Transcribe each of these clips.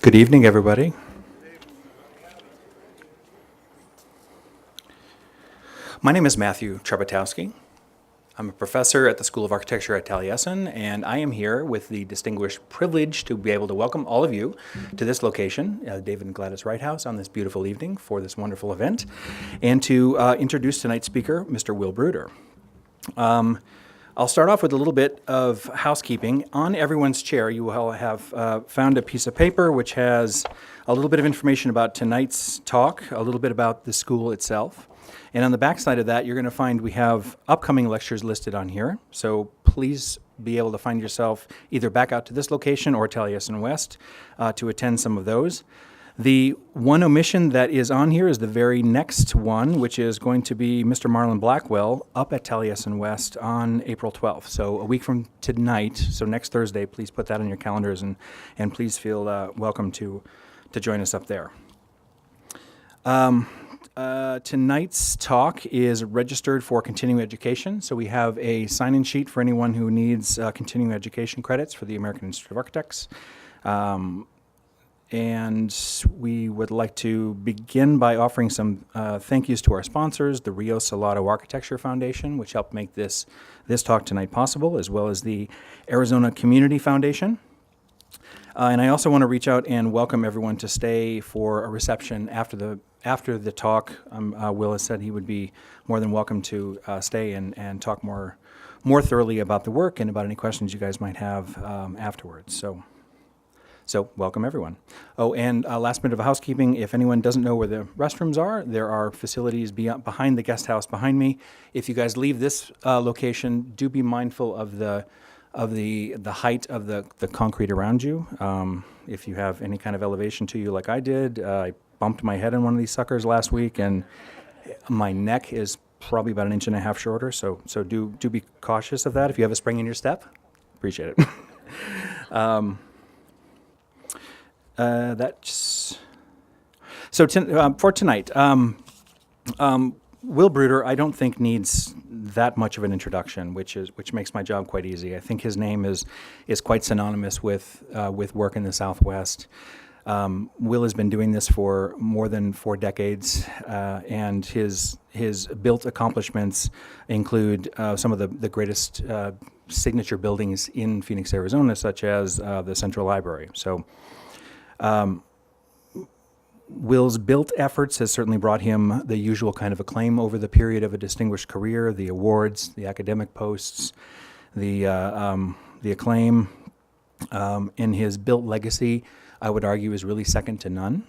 Good evening, everybody. My name is Matthew Trebatowski. I'm a professor at the School of Architecture at Taliesin, and I am here with the distinguished privilege to be able to welcome all of you to this location, David and Gladys Wright House, on this beautiful evening for this wonderful event, and to introduce tonight's speaker, Mr. Wil Bruder. I'll start off with a little bit of housekeeping. On everyone's chair, you will have found a piece of paper which has a little bit of information about tonight's talk, a little bit about the school itself. And on the back side of that, you're going to find we have upcoming lectures listed on here. So please be able to find yourself either back out to this location or Taliesin West to attend some of those. The one omission that is on here is the very next one, which is going to be Mr. Marlon Blackwell up at Taliesin West on April 12th. So a week from tonight, so next Thursday, please put that on your calendars and please feel welcome to join us up there. Tonight's talk is registered for continuing education, so we have a sign-in sheet for anyone who needs continuing education credits for the American Institute of Architects. And we would like to begin by offering some thank yous to our sponsors, the Rio Salado Architecture Foundation, which helped make this talk tonight possible, as well as the Arizona Community Foundation. And I also want to reach out and welcome everyone to stay for a reception after the talk. Will has said he would be more than welcome to stay and talk more thoroughly about the work and about any questions you guys might have afterwards. So welcome, everyone. Oh, and last bit of housekeeping, if anyone doesn't know where the restrooms are, there are facilities behind the guest house behind me. If you guys leave this location, do be mindful of the height of the concrete around you. If you have any kind of elevation to you like I did, I bumped my head on one of these suckers last week, and my neck is probably about 1.5 inches shorter, so do be cautious of that. If you have a spring in your step, appreciate it. For tonight, Wil Bruder, I don't think needs that much of an introduction, which makes my job quite easy. I think his name is quite synonymous with work in the Southwest. Wil has been doing this for more than 4 decades, and his built accomplishments include some of the greatest signature buildings in Phoenix, Arizona, such as the Central Library. So. Wil's built efforts has certainly brought him the usual kind of acclaim over the period of a distinguished career, the awards, the academic posts, the acclaim. In his built legacy, I would argue, is really second to none.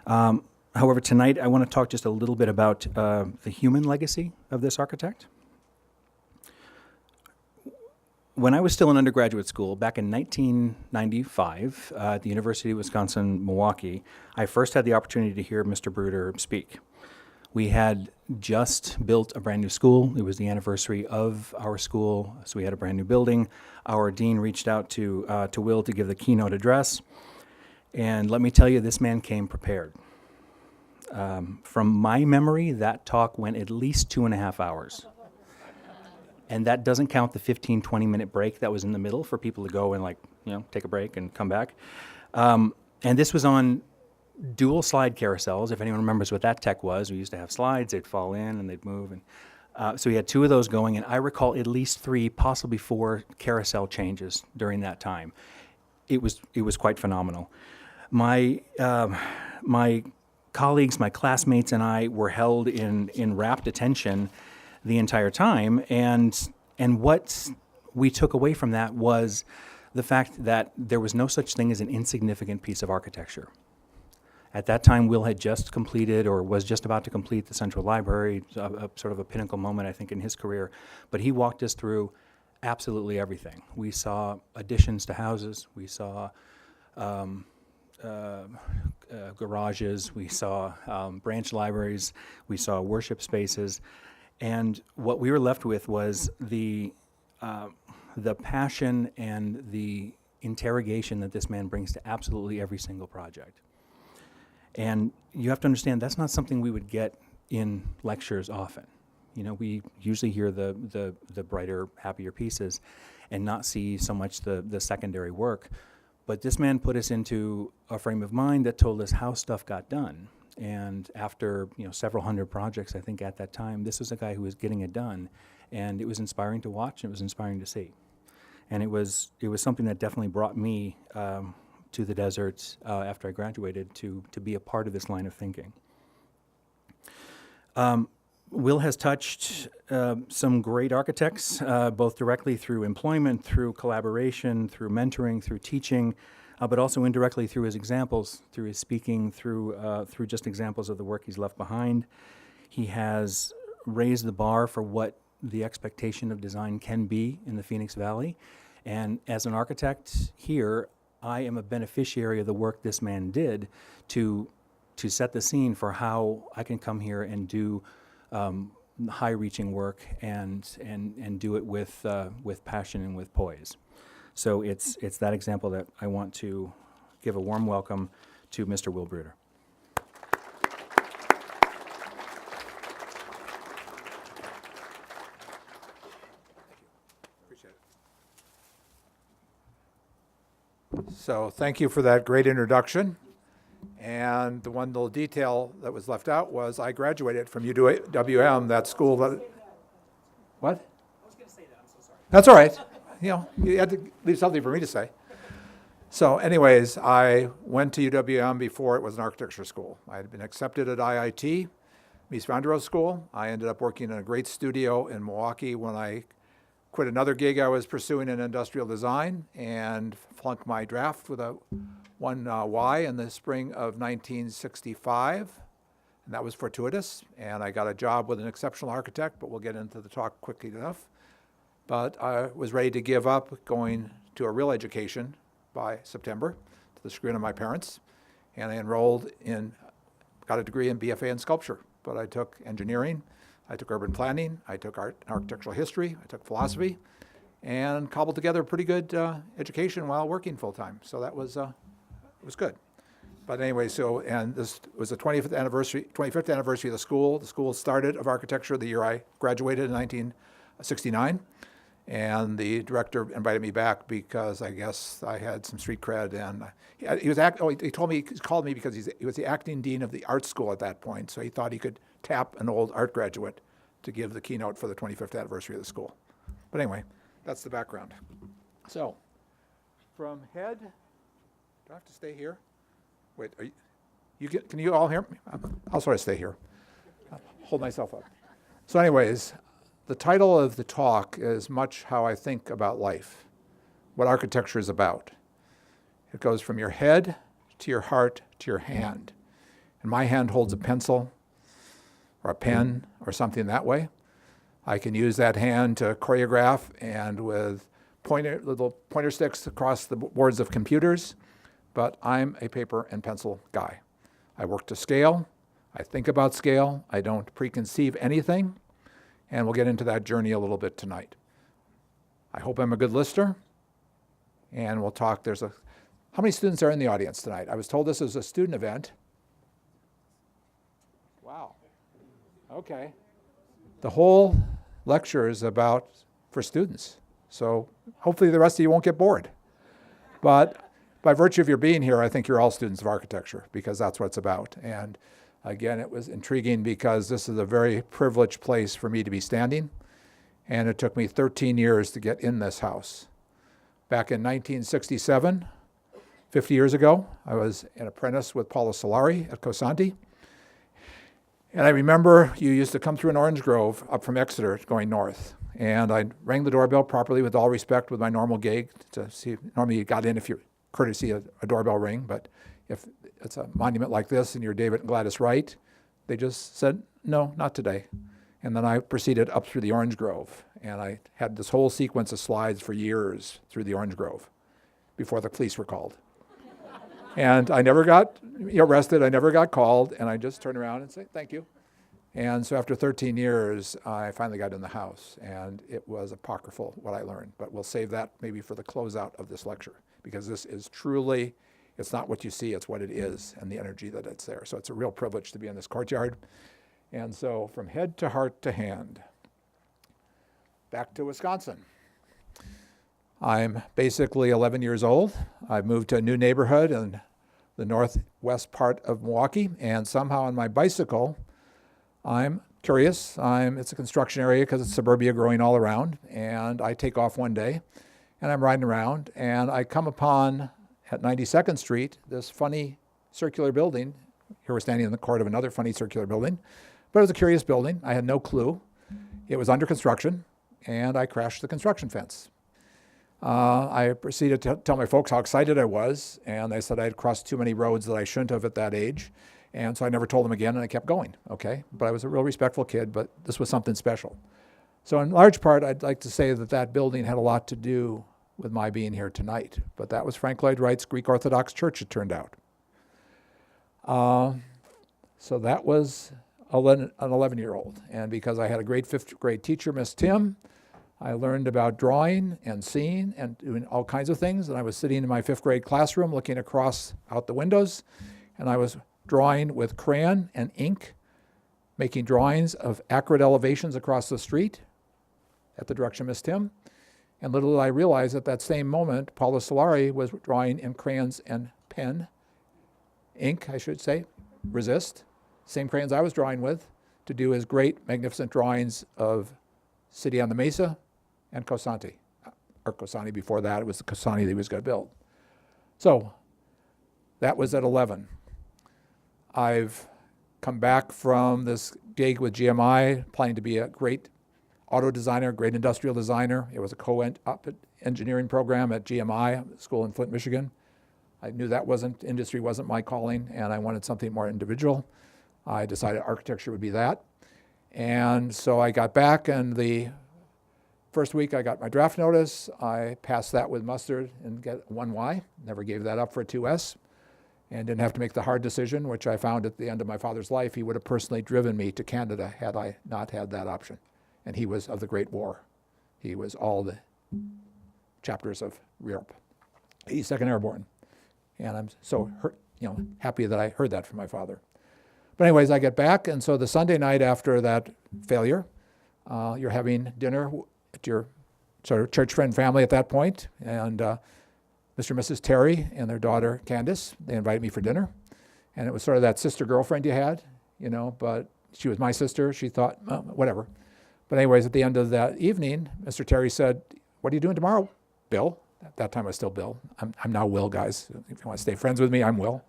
However, tonight I want to talk just a little bit about the human legacy of this architect. When I was still in undergraduate school, back in 1995, at the University of Wisconsin-Milwaukee, I first had the opportunity to hear Mr. Bruder speak. We had just built a brand new school. It was the anniversary of our school, so we had a brand new building. Our dean reached out to Wil to give the keynote address, and let me tell you, this man came prepared. From my memory, that talk went at least 2.5 hours. And that doesn't count the 15, 20-minute break that was in the middle for people to go and take a break and come back. And this was on dual slide carousels. If anyone remembers what that tech was, we used to have slides, they'd fall in and they'd move. And so we had 2 of those going, and I recall at least 3, possibly 4 carousel changes during that time. It was quite phenomenal. My colleagues, my classmates, and I were held in rapt attention the entire time, and what we took away from that was the fact that there was no such thing as an insignificant piece of architecture. At that time, Wil had just completed, or was just about to complete, the Central Library, sort of a pinnacle moment, I think, in his career, but he walked us through absolutely everything. We saw additions to houses, we saw garages, we saw branch libraries, we saw worship spaces. And what we were left with was the passion and the interrogation that this man brings to absolutely every single project. And you have to understand, that's not something we would get in lectures often. We usually hear the brighter, happier pieces and not see so much the secondary work. But this man put us into a frame of mind that told us how stuff got done. And after several hundred projects, I think at that time, this was a guy who was getting it done, and it was inspiring to watch. And it was inspiring to see, and it was something that definitely brought me to the desert after I graduated to be a part of this line of thinking. Wil has touched some great architects, both directly through employment, through collaboration, through mentoring, through teaching, but also indirectly through his examples, through his speaking, through just examples of the work he's left behind. He has raised the bar for what the expectation of design can be in the Phoenix Valley. And as an architect here, I am a beneficiary of the work this man did to set the scene for how I can come here and do high-reaching work and do it with passion and with poise. So it's that example that I want to give a warm welcome to Mr. Wil Bruder. So thank you for that great introduction. And the one little detail that was left out was I graduated from UWM, that school that... What? I was going to say that. I'm so sorry. That's all right. You had to leave something for me to say. So anyways, I went to UWM before it was an architecture school. I had been accepted at IIT, Mies van der Rohe School. I ended up working in a great studio in Milwaukee when I quit another gig I was pursuing in industrial design and flunked my draft with a 1Y in the spring of 1965. And that was fortuitous. And I got a job with an exceptional architect, but we'll get into the talk quickly enough. But I was ready to give up going to a real education by September, to the chagrin of my parents. And I got a degree in BFA in sculpture. But I took engineering, I took urban planning, I took architectural history, I took philosophy, and cobbled together a pretty good education while working full time. So that was it was good. But anyway, and this was the 25th anniversary of the school. The school started of architecture the year I graduated in 1969. And the director invited me back because I guess I had some street cred, and he called me because he was the acting dean of the art school at that point, so he thought he could tap an old art graduate to give the keynote for the 25th anniversary of the school. But anyway, that's the background. So, from head, do I have to stay here? Wait, can you all hear me? I'll sort of stay here. I'll hold myself up. So anyways, the title of the talk is much how I think about life, what architecture is about. It goes from your head to your heart to your hand. And my hand holds a pencil or a pen or something that way. I can use that hand to choreograph and with little pointer sticks across the boards of computers, but I'm a paper and pencil guy. I work to scale. I think about scale. I don't preconceive anything. And we'll get into that journey a little bit tonight. I hope I'm a good listener. And we'll talk. How many students are in the audience tonight? I was told this is a student event. Wow. Okay. The whole lecture is for students. So hopefully the rest of you won't get bored. But by virtue of your being here, I think you're all students of architecture because that's what it's about. And again, it was intriguing because this is a very privileged place for me to be standing, and it took me 13 years to get in this house. Back in 1967, 50 years ago, I was an apprentice with Paolo Solari at Cosanti, and I remember you used to come through an orange grove up from Exeter going north, and I rang the doorbell properly with all respect with my normal gig to see, normally you got in if you're courtesy a doorbell ring, but if it's a monument like this and you're David and Gladys Wright, they just said, no, not today. And then I proceeded up through the orange grove. And I had this whole sequence of slides for years through the orange grove before the police were called. And I never got arrested, I never got called, and I just turned around and said, thank you. And so after 13 years, I finally got in the house, and it was apocryphal what I learned. But we'll save that maybe for the closeout of this lecture, because this is truly, it's not what you see, it's what it is and the energy that it's there. So it's a real privilege to be in this courtyard. And so from head to heart to hand, back to Wisconsin. I'm basically 11 years old. I've moved to a new neighborhood in the northwest part of Milwaukee, and somehow on my bicycle, I'm curious. It's a construction area because it's suburbia growing all around, and I take off one day, and I'm riding around, and I come upon, at 92nd Street, this funny circular building. Here we're standing in the court of another funny circular building, but it was a curious building. I had no clue. It was under construction, and I crashed the construction fence. I proceeded to tell my folks how excited I was, and they said I had crossed too many roads that I shouldn't have at that age, and so I never told them again, and I kept going, okay? But I was a real respectful kid, but this was something special. So in large part, I'd like to say that that building had a lot to do with my being here tonight, but that was Frank Lloyd Wright's Greek Orthodox Church, it turned out. So that was an 11-year-old, and because I had a great fifth grade teacher, Miss Tim, I learned about drawing and seeing and doing all kinds of things. And I was sitting in my fifth grade classroom looking across out the windows, and I was drawing with crayon and ink, making drawings of accurate elevations across the street at the direction of Miss Tim. And little did I realize at that same moment, Paula Solari was drawing in crayons and ink, I should say, resist, same crayons I was drawing with, to do his great, magnificent drawings of City on the Mesa and Cosanti. Or Cosanti before that, it was the Cosanti that he was going to build. So that was at 11. I've come back from this gig with GMI, planning to be a great auto designer, great industrial designer. It was a co-op engineering program at GMI, school in Flint, Michigan. I knew that industry wasn't my calling, and I wanted something more individual. I decided architecture would be that. And so I got back, and the first week I got my draft notice. I passed that with mustard and get 1Y, never gave that up for a 2S, and didn't have to make the hard decision, which I found at the end of my father's life. He would have personally driven me to Canada had I not had that option. And he was of the Great War. He was all the chapters of Europe, 82nd Airborne. And I'm so happy that I heard that from my father. But anyways, I get back, and so the Sunday night after that failure, you're having dinner at your sort of church friend family at that point, and Mr. and Mrs. Terry and their daughter Candace, they invited me for dinner, and it was sort of that sister-girlfriend you had, but she was my sister. She thought, whatever. But anyways, at the end of that evening, Mr. Terry said, "What are you doing tomorrow, Bill?" At that time I was still Bill. I'm now Wil, guys. If you want to stay friends with me, I'm Wil.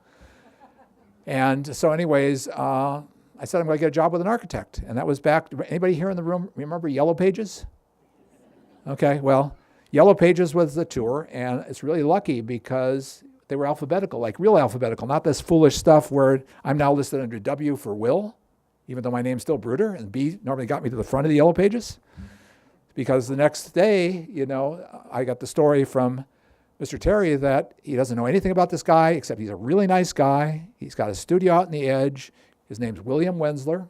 And so anyways, I said I'm going to get a job with an architect. And that was back, anybody here in the room remember Yellow Pages? Okay, well, Yellow Pages was the tour, and it's really lucky because they were alphabetical, like real alphabetical, not this foolish stuff where I'm now listed under W for Wil, even though my name's still Bruder, and B normally got me to the front of the Yellow Pages. Because the next day, I got the story from Mr. Terry that he doesn't know anything about this guy, except he's a really nice guy. He's got a studio out in the edge. His name's William Wenzler,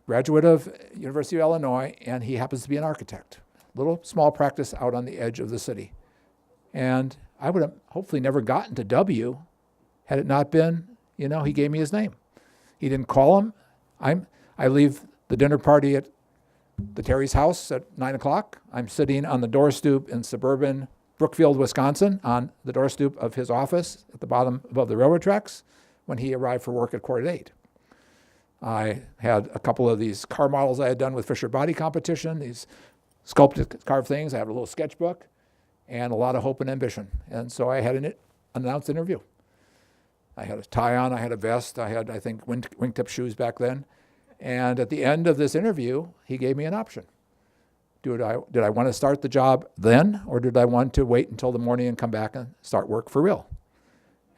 graduate of University of Illinois, and he happens to be an architect. Little small practice out on the edge of the city. And I would have hopefully never gotten to W had it not been, he gave me his name. He didn't call him. I leave the dinner party at the Terry's house at 9 o'clock. I'm sitting on the door stoop in suburban Brookfield, Wisconsin, on the door stoop of his office at the bottom above the railroad tracks when he arrived for work at 8:15. I had a couple of these car models I had done with Fisher Body Competition, these sculpted carved things. I had a little sketchbook and a lot of hope and ambition. And so I had an announced interview. I had a tie on, I had a vest, I had, I think, wingtip shoes back then. And at the end of this interview, he gave me an option. Did I want to start the job then, or did I want to wait until the morning and come back and start work for real?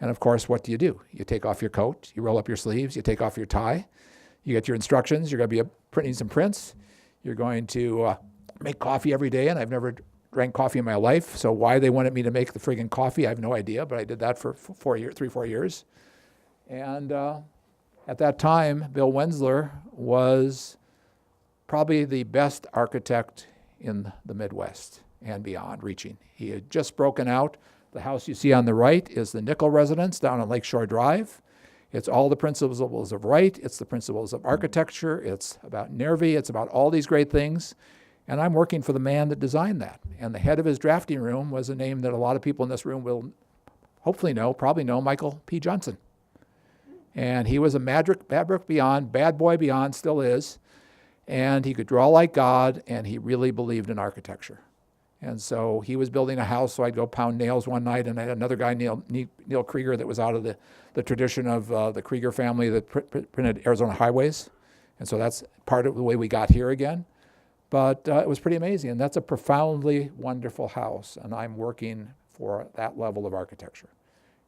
And of course, what do? You take off your coat, you roll up your sleeves, you take off your tie, you get your instructions, you're going to be printing some prints, you're going to make coffee every day, and I've never drank coffee in my life, so why they wanted me to make the friggin' coffee, I have no idea, but I did that for 4 years. And at that time, Bill Wenzler was probably the best architect in the Midwest and beyond, reaching. He had just broken out. The house you see on the right is the Nickel residence down on Lakeshore Drive. It's all the principles of Wright. It's the principles of architecture. It's about Nervi. It's about all these great things. And I'm working for the man that designed that. And the head of his drafting room was a name that a lot of people in this room will hopefully know, probably know, Michael P. Johnson. And he was a maverick beyond, bad boy beyond, still is. And he could draw like God, and he really believed in architecture. And so he was building a house, so I'd go pound nails one night, and I had another guy, Neil Krieger, that was out of the tradition of the Krieger family that printed Arizona Highways. And so that's part of the way we got here again. But it was pretty amazing, and that's a profoundly wonderful house, and I'm working for that level of architecture.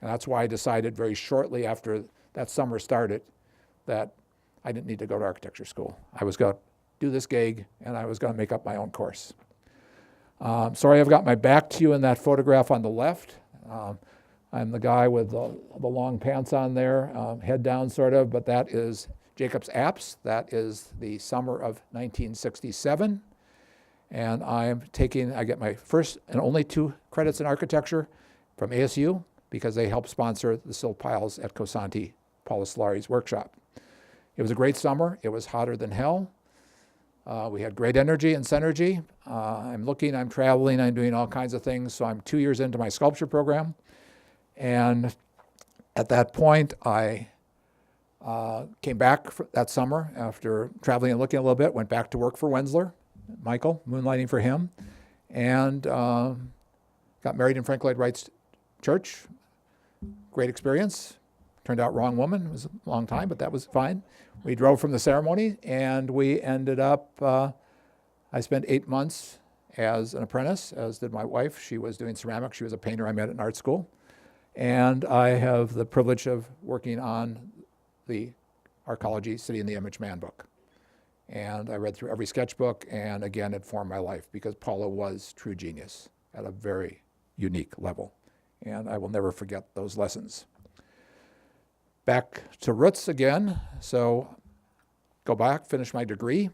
And that's why I decided very shortly after that summer started that I didn't need to go to architecture school. I was going to do this gig, and I was going to make up my own course. Sorry I've got my back to you in that photograph on the left. I'm the guy with the long pants on there, head down sort of, but that is Jacob's Apps. That is the summer of 1967. And I get my first and only 2 credits in architecture from ASU because they helped sponsor the sill piles at Cosanti, Paula Solari's workshop. It was a great summer. It was hotter than hell. We had great energy and synergy. I'm traveling, I'm doing all kinds of things. So I'm 2 years into my sculpture program. And at that point, I came back that summer after traveling and looking a little bit, went back to work for Wenzler, Michael, moonlighting for him, and got married in Frank Lloyd Wright's church. Great experience. Turned out wrong woman. It was a long time, but that was fine. We drove from the ceremony, and we ended up, I spent 8 months as an apprentice, as did my wife. She was doing ceramics. She was a painter I met at an art school. And I have the privilege of working on the Arcology City in the Image Man book. And I read through every sketchbook, and again, it formed my life because Paula was true genius at a very unique level. And I will never forget those lessons. Back to roots again. So go back, finish my degree.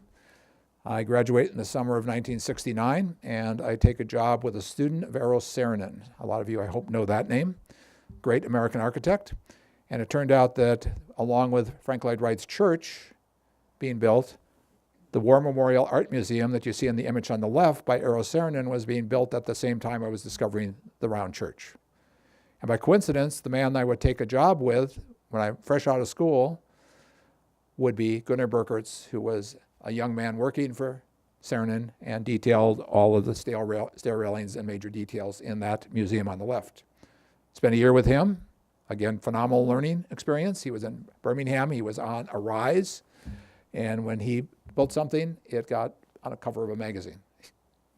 I graduate in the summer of 1969, and I take a job with a student of Eero Saarinen. A lot of you, I hope, know that name. Great American architect. And it turned out that along with Frank Lloyd Wright's church being built, the War Memorial Art Museum that you see in the image on the left by Eero Saarinen was being built at the same time I was discovering the round church. And by coincidence, the man I would take a job with when I'm fresh out of school would be Gunnar Burkertz, who was a young man working for Saarinen and detailed all of the stair railings and major details in that museum on the left. Spent a year with him. Again, phenomenal learning experience. He was in Birmingham. He was on Arise. And when he built something, it got on a cover of a magazine.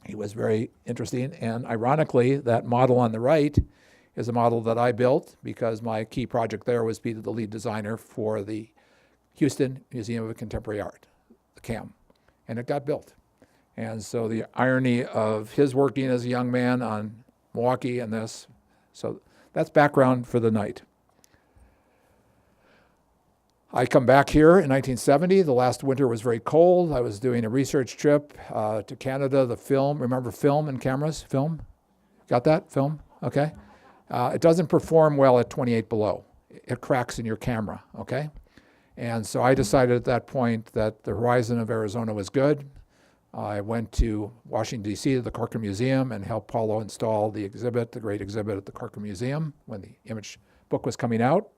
He was very interesting. And ironically, that model on the right is a model that I built because my key project there was to be the lead designer for the Houston Museum of Contemporary Art, the CAM. And it got built. And so the irony of his working as a young man on Milwaukee and this. So that's background for the night. I come back here in 1970. The last winter was very cold. I was doing a research trip to Canada, the film. Remember film and cameras? Film? Got that? Film? Okay. It doesn't perform well at 28 below. It cracks in your camera, okay? And so I decided at that point that the horizon of Arizona was good. I went to Washington, D.C. to the Corcoran Museum and helped Paulo install the exhibit, the great exhibit at the Corcoran Museum when the image book was coming out.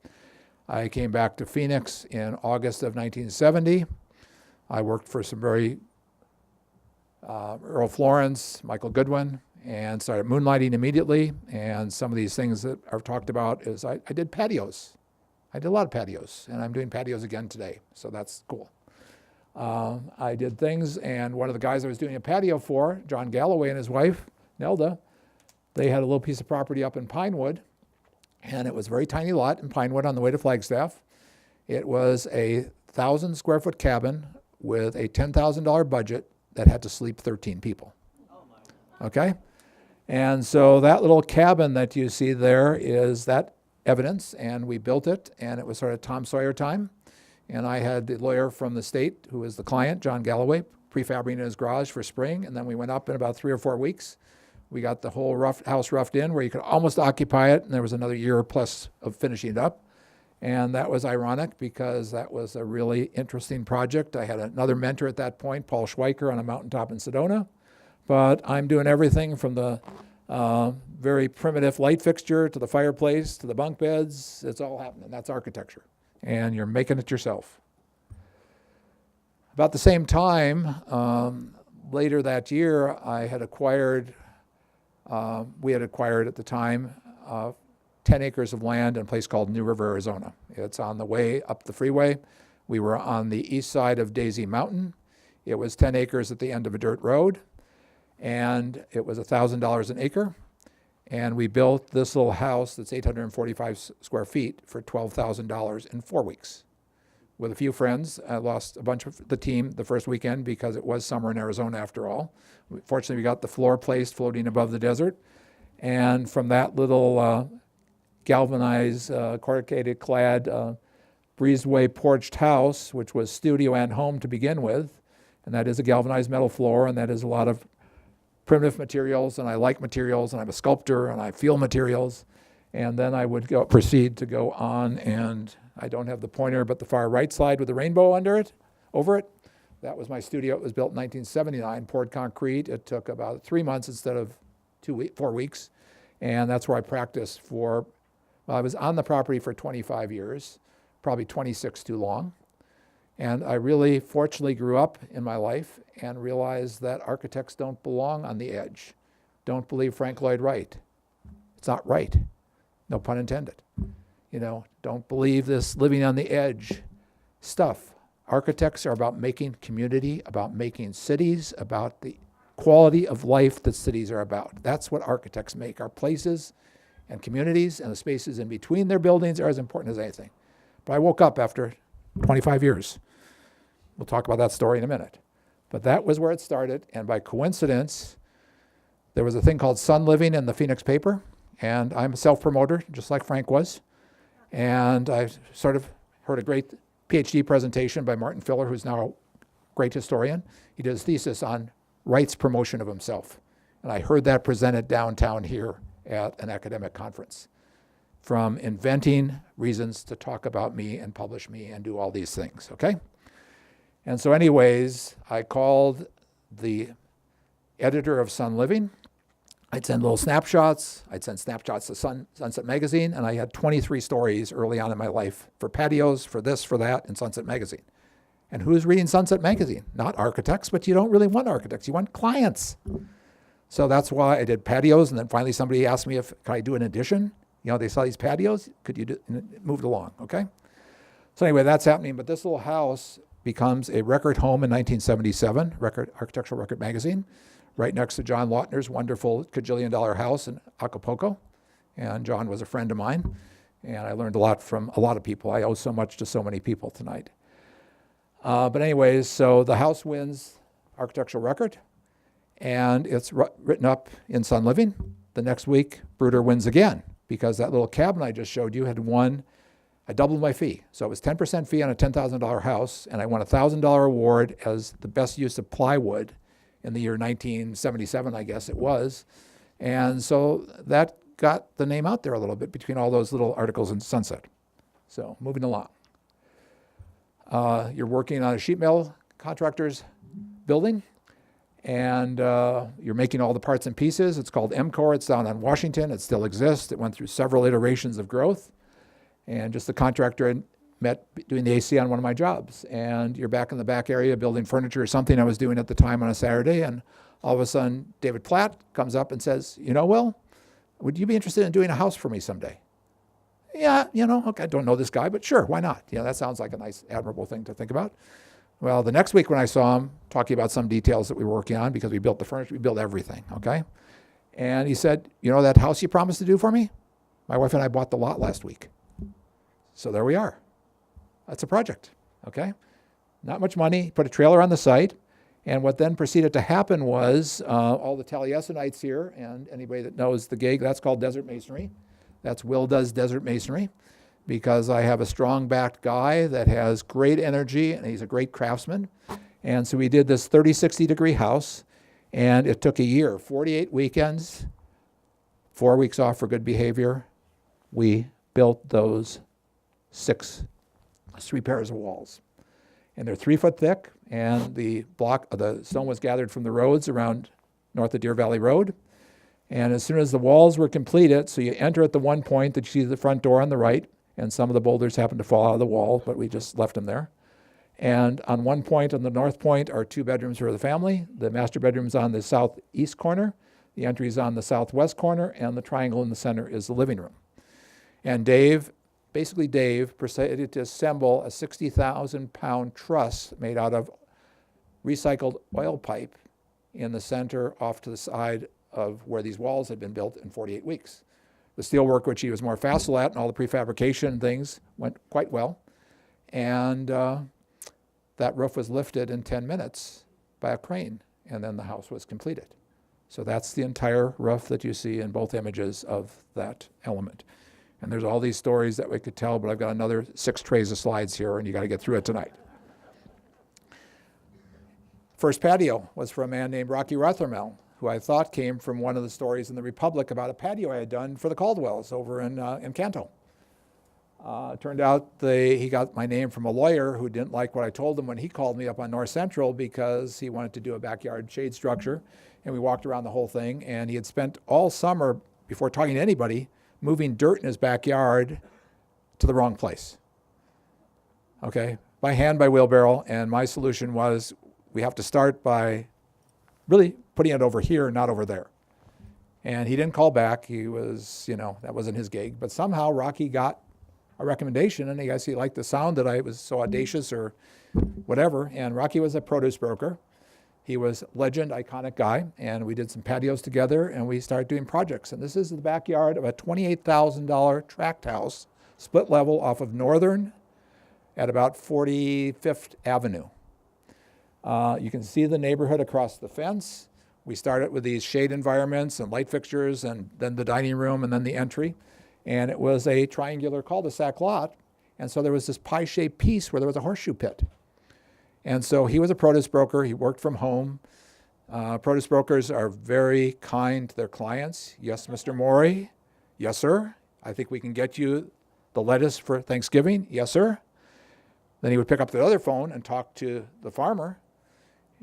I came back to Phoenix in August of 1970. I worked for some very Earl Florence, Michael Goodwin, and started moonlighting immediately. And some of these things that I've talked about is I did patios. I did a lot of patios, and I'm doing patios again today, so that's cool. I did things, and one of the guys I was doing a patio for, John Galloway and his wife, Nelda, they had a little piece of property up in Pinewood, and it was a very tiny lot in Pinewood on the way to Flagstaff. It was a 1,000 square foot cabin with a $10,000 budget that had to sleep 13 people. Okay? And so that little cabin that you see there is that evidence, and we built it, and it was sort of Tom Sawyer time. And I had the lawyer from the state, who was the client, John Galloway, prefabbing in his garage for spring, and then we went up in about 3 or 4 weeks. We got the whole house roughed in where you could almost occupy it, and there was another year plus of finishing it up. And that was ironic because that was a really interesting project. I had another mentor at that point, Paul Schweiker, on a mountaintop in Sedona. but I'm doing everything from the very primitive light fixture to the fireplace to the bunk beds. It's all happening. That's architecture. And you're making it yourself. About the same time, later that year, we had acquired at the time 10 acres of land in a place called New River, Arizona. It's on the way up the freeway. We were on the east side of Daisy Mountain. It was 10 acres at the end of a dirt road, and it was $1,000 an acre. And we built this little house that's 845 square feet for $12,000 in 4 weeks. With a few friends, I lost a bunch of the team the first weekend because it was summer in Arizona after all. Fortunately, we got the floor placed floating above the desert. And from that little galvanized, corrugated clad, breezeway porched house, which was studio and home to begin with, and that is a galvanized metal floor, and that is a lot of primitive materials, and I like materials, and I'm a sculptor, and I feel materials. And then I would proceed to go on, and I don't have the pointer, but the far right slide with the rainbow over it. That was my studio. It was built in 1979, poured concrete. It took about 3 months instead of 4 weeks. And that's where I practiced I was on the property for 25 years, probably 26 too long. And I really fortunately grew up in my life and realized that architects don't belong on the edge. Don't believe Frank Lloyd Wright. It's not right. No pun intended. Don't believe this living on the edge stuff. Architects are about making community, about making cities, about the quality of life that cities are about. That's what architects make. Our places and communities and the spaces in between their buildings are as important as anything. But I woke up after 25 years. We'll talk about that story in a minute. But that was where it started, and by coincidence, there was a thing called Sun Living in the Phoenix paper, and I'm a self-promoter, just like Frank was. And I sort of heard a great PhD presentation by Martin Filler, who's now a great historian. He did his thesis on Wright's promotion of himself. And I heard that presented downtown here at an academic conference. From inventing reasons to talk about me and publish me and do all these things, okay? And so anyways, I called the editor of Sun Living. I'd send little snapshots. I'd send snapshots to Sunset Magazine, and I had 23 stories early on in my life for patios, for this, for that, in Sunset Magazine. And who's reading Sunset Magazine? Not architects, but you don't really want architects. You want clients. So that's why I did patios, and then finally somebody asked me could I do an addition? They saw these patios. Could you do? And it moved along, okay? So anyway, that's happening. But this little house becomes a record home in 1977, Architectural Record Magazine, right next to John Lautner's wonderful $1 house in Acapulco. And John was a friend of mine, and I learned a lot from a lot of people. I owe so much to so many people tonight. But anyways, so the house wins Architectural Record, and it's written up in Sun Living. The next week, Bruder wins again, because that little cabin I just showed you had won. I doubled my fee. So it was 10% fee on a $10,000 house, and I won a $1,000 award as the best use of plywood in the year 1977, I guess it was. And so that got the name out there a little bit between all those little articles in Sunset. So moving along. You're working on a sheet metal contractor's building, and you're making all the parts and pieces. It's called MCOR. It's down on Washington. It still exists. It went through several iterations of growth. And just the contractor I met doing the AC on one of my jobs. And you're back in the back area building furniture or something I was doing at the time on a Saturday. And all of a sudden, David Platt comes up and says, Will, would you be interested in doing a house for me someday? Yeah, okay, I don't know this guy, but sure, why not? That sounds like a nice, admirable thing to think about. Well, the next week when I saw him, talking about some details that we were working on, because we built the furniture, we built everything, okay? And he said, that house you promised to do for me? My wife and I bought the lot last week. So there we are. That's a project, okay? Not much money, put a trailer on the site, and what then proceeded to happen was all the Taliesinites here, and anybody that knows the gig, that's called desert masonry. That's Wil does desert masonry, because I have a strong-backed guy that has great energy, and he's a great craftsman. And so we did this 30-60-degree house, and it took a year, 48 weekends, 4 weeks off for good behavior. We built those 3 pairs of walls. And they're 3 foot thick, and the stone was gathered from the roads around north of Deer Valley Road. And as soon as the walls were completed, so you enter at the one point that you see the front door on the right, and some of the boulders happen to fall out of the wall, but we just left them there. And on one point, on the north point, are 2 bedrooms for the family. The master bedroom's on the southeast corner, the entry's on the southwest corner, and the triangle in the center is the living room. And Dave proceeded to assemble a 60,000-pound truss made out of recycled oil pipe in the center off to the side of where these walls had been built in 48 weeks. The steelwork, which he was more facile at, and all the prefabrication things went quite well. And that roof was lifted in 10 minutes by a crane, and then the house was completed. So that's the entire roof that you see in both images of that element. And there's all these stories that we could tell, but I've got another 6 trays of slides here, and you got to get through it tonight. First patio was for a man named Rocky Rothermel, who I thought came from one of the stories in the Republic about a patio I had done for the Caldwells over in Canton. It turned out he got my name from a lawyer who didn't like what I told him when he called me up on North Central because he wanted to do a backyard shade structure. And we walked around the whole thing, and he had spent all summer, before talking to anybody, moving dirt in his backyard to the wrong place. Okay, by hand, by wheelbarrow, and my solution was we have to start by really putting it over here, not over there. And he didn't call back. He was, that wasn't his gig. But somehow Rocky got a recommendation, and I guess he liked the sound that I was so audacious or whatever. And Rocky was a produce broker. He was a legend, iconic guy, and we did some patios together, and we started doing projects. And this is the backyard of a $28,000 tract house, split level off of Northern at about 45th Avenue. You can see the neighborhood across the fence. We started with these shade environments and light fixtures, and then the dining room, and then the entry. And it was a triangular cul-de-sac lot. And so there was this pie-shaped piece where there was a horseshoe pit. And so he was a produce broker. He worked from home. Produce brokers are very kind to their clients. Yes, Mr. Morey. Yes, sir. I think we can get you the lettuce for Thanksgiving. Yes, sir. Then he would pick up the other phone and talk to the farmer.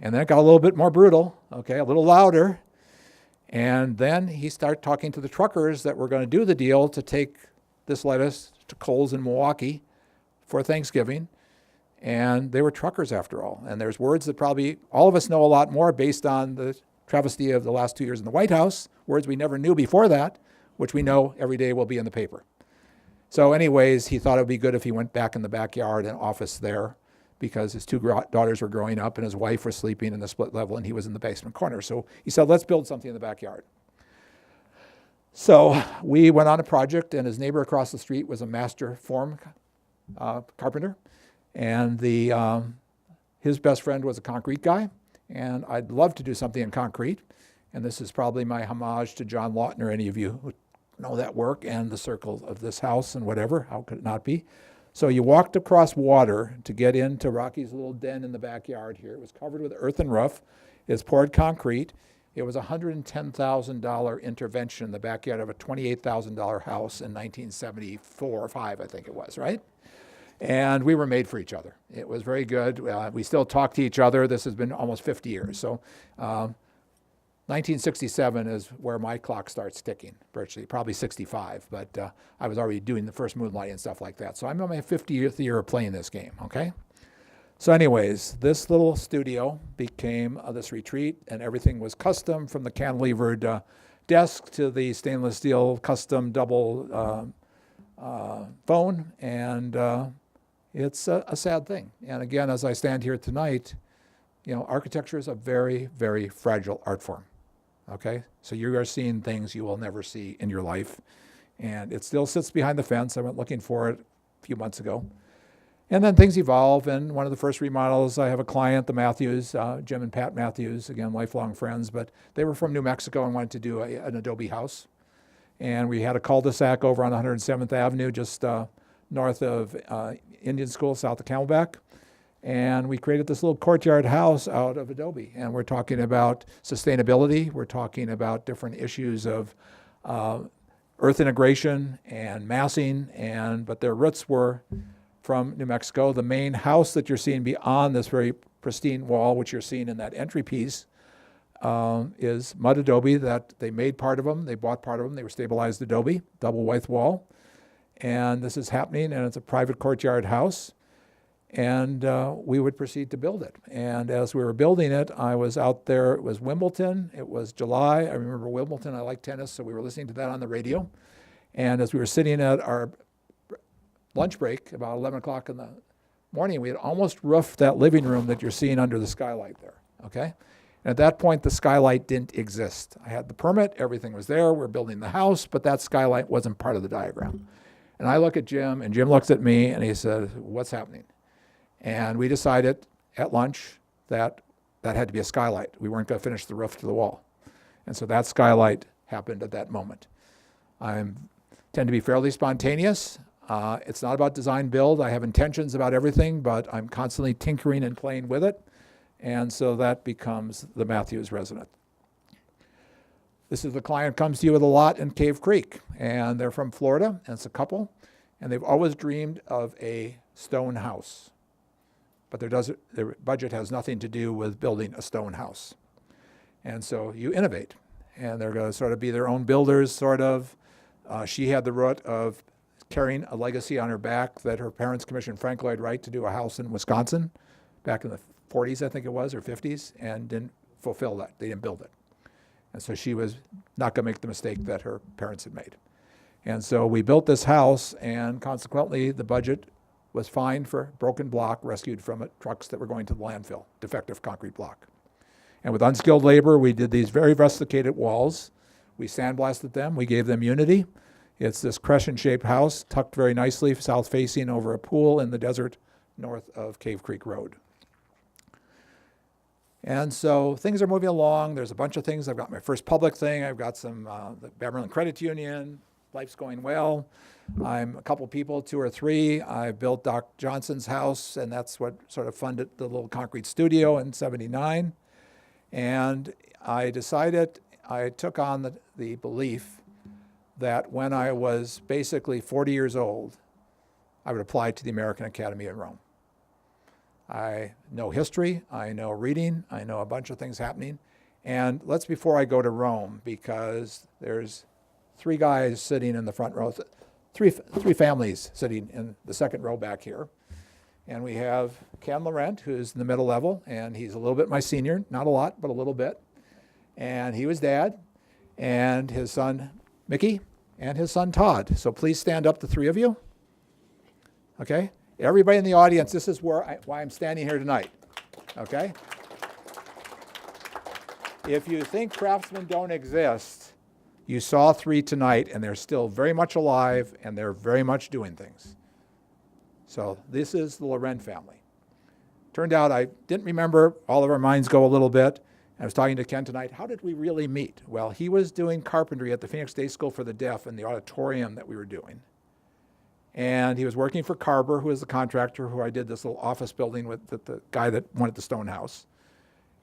And then it got a little bit more brutal, okay, a little louder. And then he started talking to the truckers that were going to do the deal to take this lettuce to Kohl's in Milwaukee for Thanksgiving. And they were truckers after all. And there's words that probably all of us know a lot more based on the travesty of the last 2 years in the White House, words we never knew before that, which we know every day will be in the paper. So anyways, he thought it would be good if he went back in the backyard and office there because his 2 daughters were growing up and his wife was sleeping in the split level and he was in the basement corner. So he said, let's build something in the backyard. So we went on a project, and his neighbor across the street was a master form carpenter. And his best friend was a concrete guy, and I'd love to do something in concrete. And this is probably my homage to John Lawton, or any of you who know that work, and the circle of this house and whatever. How could it not be? So you walked across water to get into Rocky's little den in the backyard here. It was covered with earthen roof. It's poured concrete. It was a $110,000 intervention in the backyard of a $28,000 house in 1974 or 5, I think it was, right? And we were made for each other. It was very good. We still talk to each other. This has been almost 50 years. So 1967 is where my clock starts ticking, virtually, probably 65. But I was already doing the first moonlight and stuff like that. So I'm in my 50th year of playing this game, okay? So anyways, this little studio became this retreat, and everything was custom, from the cantilevered desk to the stainless steel custom double phone, and it's a sad thing. And again, as I stand here tonight, architecture is a very, very fragile art form, okay? So you are seeing things you will never see in your life, and it still sits behind the fence. I went looking for it a few months ago. And then things evolve, and one of the first remodels, I have a client, the Matthews, Jim and Pat Matthews, again, lifelong friends, but they were from New Mexico and wanted to do an adobe house. And we had a cul-de-sac over on 107th Avenue, just north of Indian School, south of Camelback. And we created this little courtyard house out of adobe. And we're talking about sustainability. We're talking about different issues of earth integration and massing, but their roots were from New Mexico. The main house that you're seeing beyond this very pristine wall, which you're seeing in that entry piece, is mud adobe that they made part of them. They bought part of them. They were stabilized adobe, double white wall. And this is happening, and it's a private courtyard house. And we would proceed to build it. And as we were building it, I was out there. It was Wimbledon. It was July. I remember Wimbledon. I like tennis, so we were listening to that on the radio. And as we were sitting at our lunch break, about 11 o'clock in the morning, we had almost roofed that living room that you're seeing under the skylight there, okay? And at that point, the skylight didn't exist. I had the permit. Everything was there. We're building the house, but that skylight wasn't part of the diagram. And I look at Jim, and Jim looks at me, and he said, what's happening? And we decided at lunch that that had to be a skylight. We weren't going to finish the roof to the wall. And so that skylight happened at that moment. I tend to be fairly spontaneous. It's not about design build. I have intentions about everything, but I'm constantly tinkering and playing with it. And so that becomes the Matthews resident. This is the client comes to you with a lot in Cave Creek, and they're from Florida, and it's a couple, and they've always dreamed of a stone house. But their budget has nothing to do with building a stone house. And so you innovate, and they're going to sort of be their own builders, sort of. She had the root of carrying a legacy on her back that her parents commissioned Frank Lloyd Wright to do a house in Wisconsin back in the 40s, I think it was, or 50s, and didn't fulfill that. They didn't build it. And so she was not going to make the mistake that her parents had made. And so we built this house, and consequently, the budget was fined for broken block rescued from trucks that were going to the landfill, defective concrete block. And with unskilled labor, we did these very rusticated walls. We sandblasted them. We gave them unity. It's this crescent-shaped house tucked very nicely south-facing over a pool in the desert north of Cave Creek Road. And so things are moving along. There's a bunch of things. I've got my first public thing. I've got some the Beverland Credit Union. Life's going well. I'm a couple people, 2 or 3. I built Doc Johnson's house, and that's what sort of funded the little concrete studio in '79. And I decided, I took on the belief that when I was basically 40 years old, I would apply to the American Academy in Rome. I know history, I know reading, I know a bunch of things happening. And before I go to Rome, because there's 3 guys sitting in the front row, three families sitting in the second row back here. And we have Ken Laurent, who's in the middle level, and he's a little bit my senior, not a lot, but a little bit. And he was Dad, and his son Mickey, and his son Todd. So please stand up, the 3 of you. Okay? Everybody in the audience, this is why I'm standing here tonight. Okay? If you think craftsmen don't exist, you saw 3 tonight, and they're still very much alive, and they're very much doing things. So this is the Laurent family. Turned out I didn't remember. All of our minds go a little bit. I was talking to Ken tonight. How did we really meet? Well, he was doing carpentry at the Phoenix Day School for the Deaf in the auditorium that we were doing. And he was working for Carver, who was the contractor who I did this little office building with, the guy that wanted the stone house.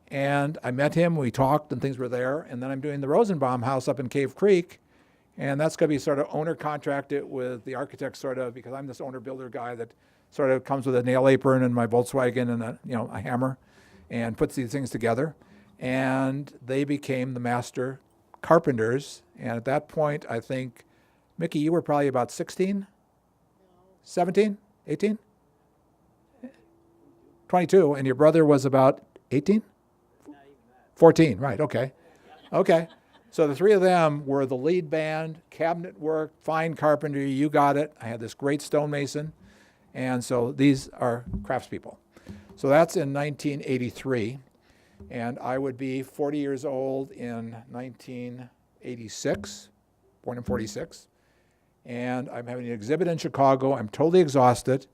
And I met him, we talked, and things were there. And then I'm doing the Rosenbaum house up in Cave Creek. And that's going to be sort of owner contracted with the architect, sort of, because I'm this owner builder guy that sort of comes with a nail apron and my Volkswagen and a hammer and puts these things together. And they became the master carpenters. And at that point, I think, Mickey, you were probably about 16, 17, 18, 22, and your brother was about 18? 14, right, okay. Okay. So the 3 of them were the lead band, cabinet work, fine carpentry, you got it. I had this great stonemason. And so these are craftspeople. So that's in 1983. And I would be 40 years old in 1986, born in 46. And I'm having an exhibit in Chicago. I'm totally exhausted.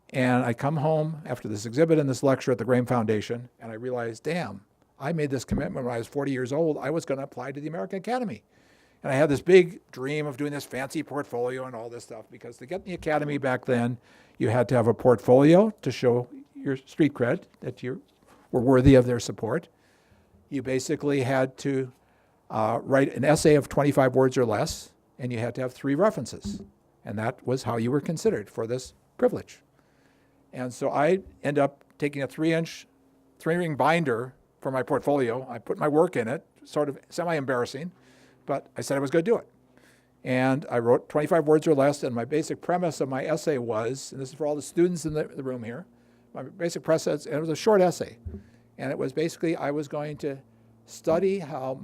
And I come home after this exhibit and this lecture at the Graham Foundation, and I realize, damn, I made this commitment when I was 40 years old. I was going to apply to the American Academy. And I had this big dream of doing this fancy portfolio and all this stuff, because to get in the Academy back then, you had to have a portfolio to show your street cred, that you were worthy of their support. You basically had to write an essay of 25 words or less, and you had to have 3 references. And that was how you were considered for this privilege. And so I end up taking a 3-ring binder for my portfolio. I put my work in it, sort of semi-embarrassing, but I said I was going to do it. And I wrote 25 words or less, and my basic premise of my essay was, and this is for all the students in the room here, my basic premise, and it was a short essay. And it was basically, I was going to study how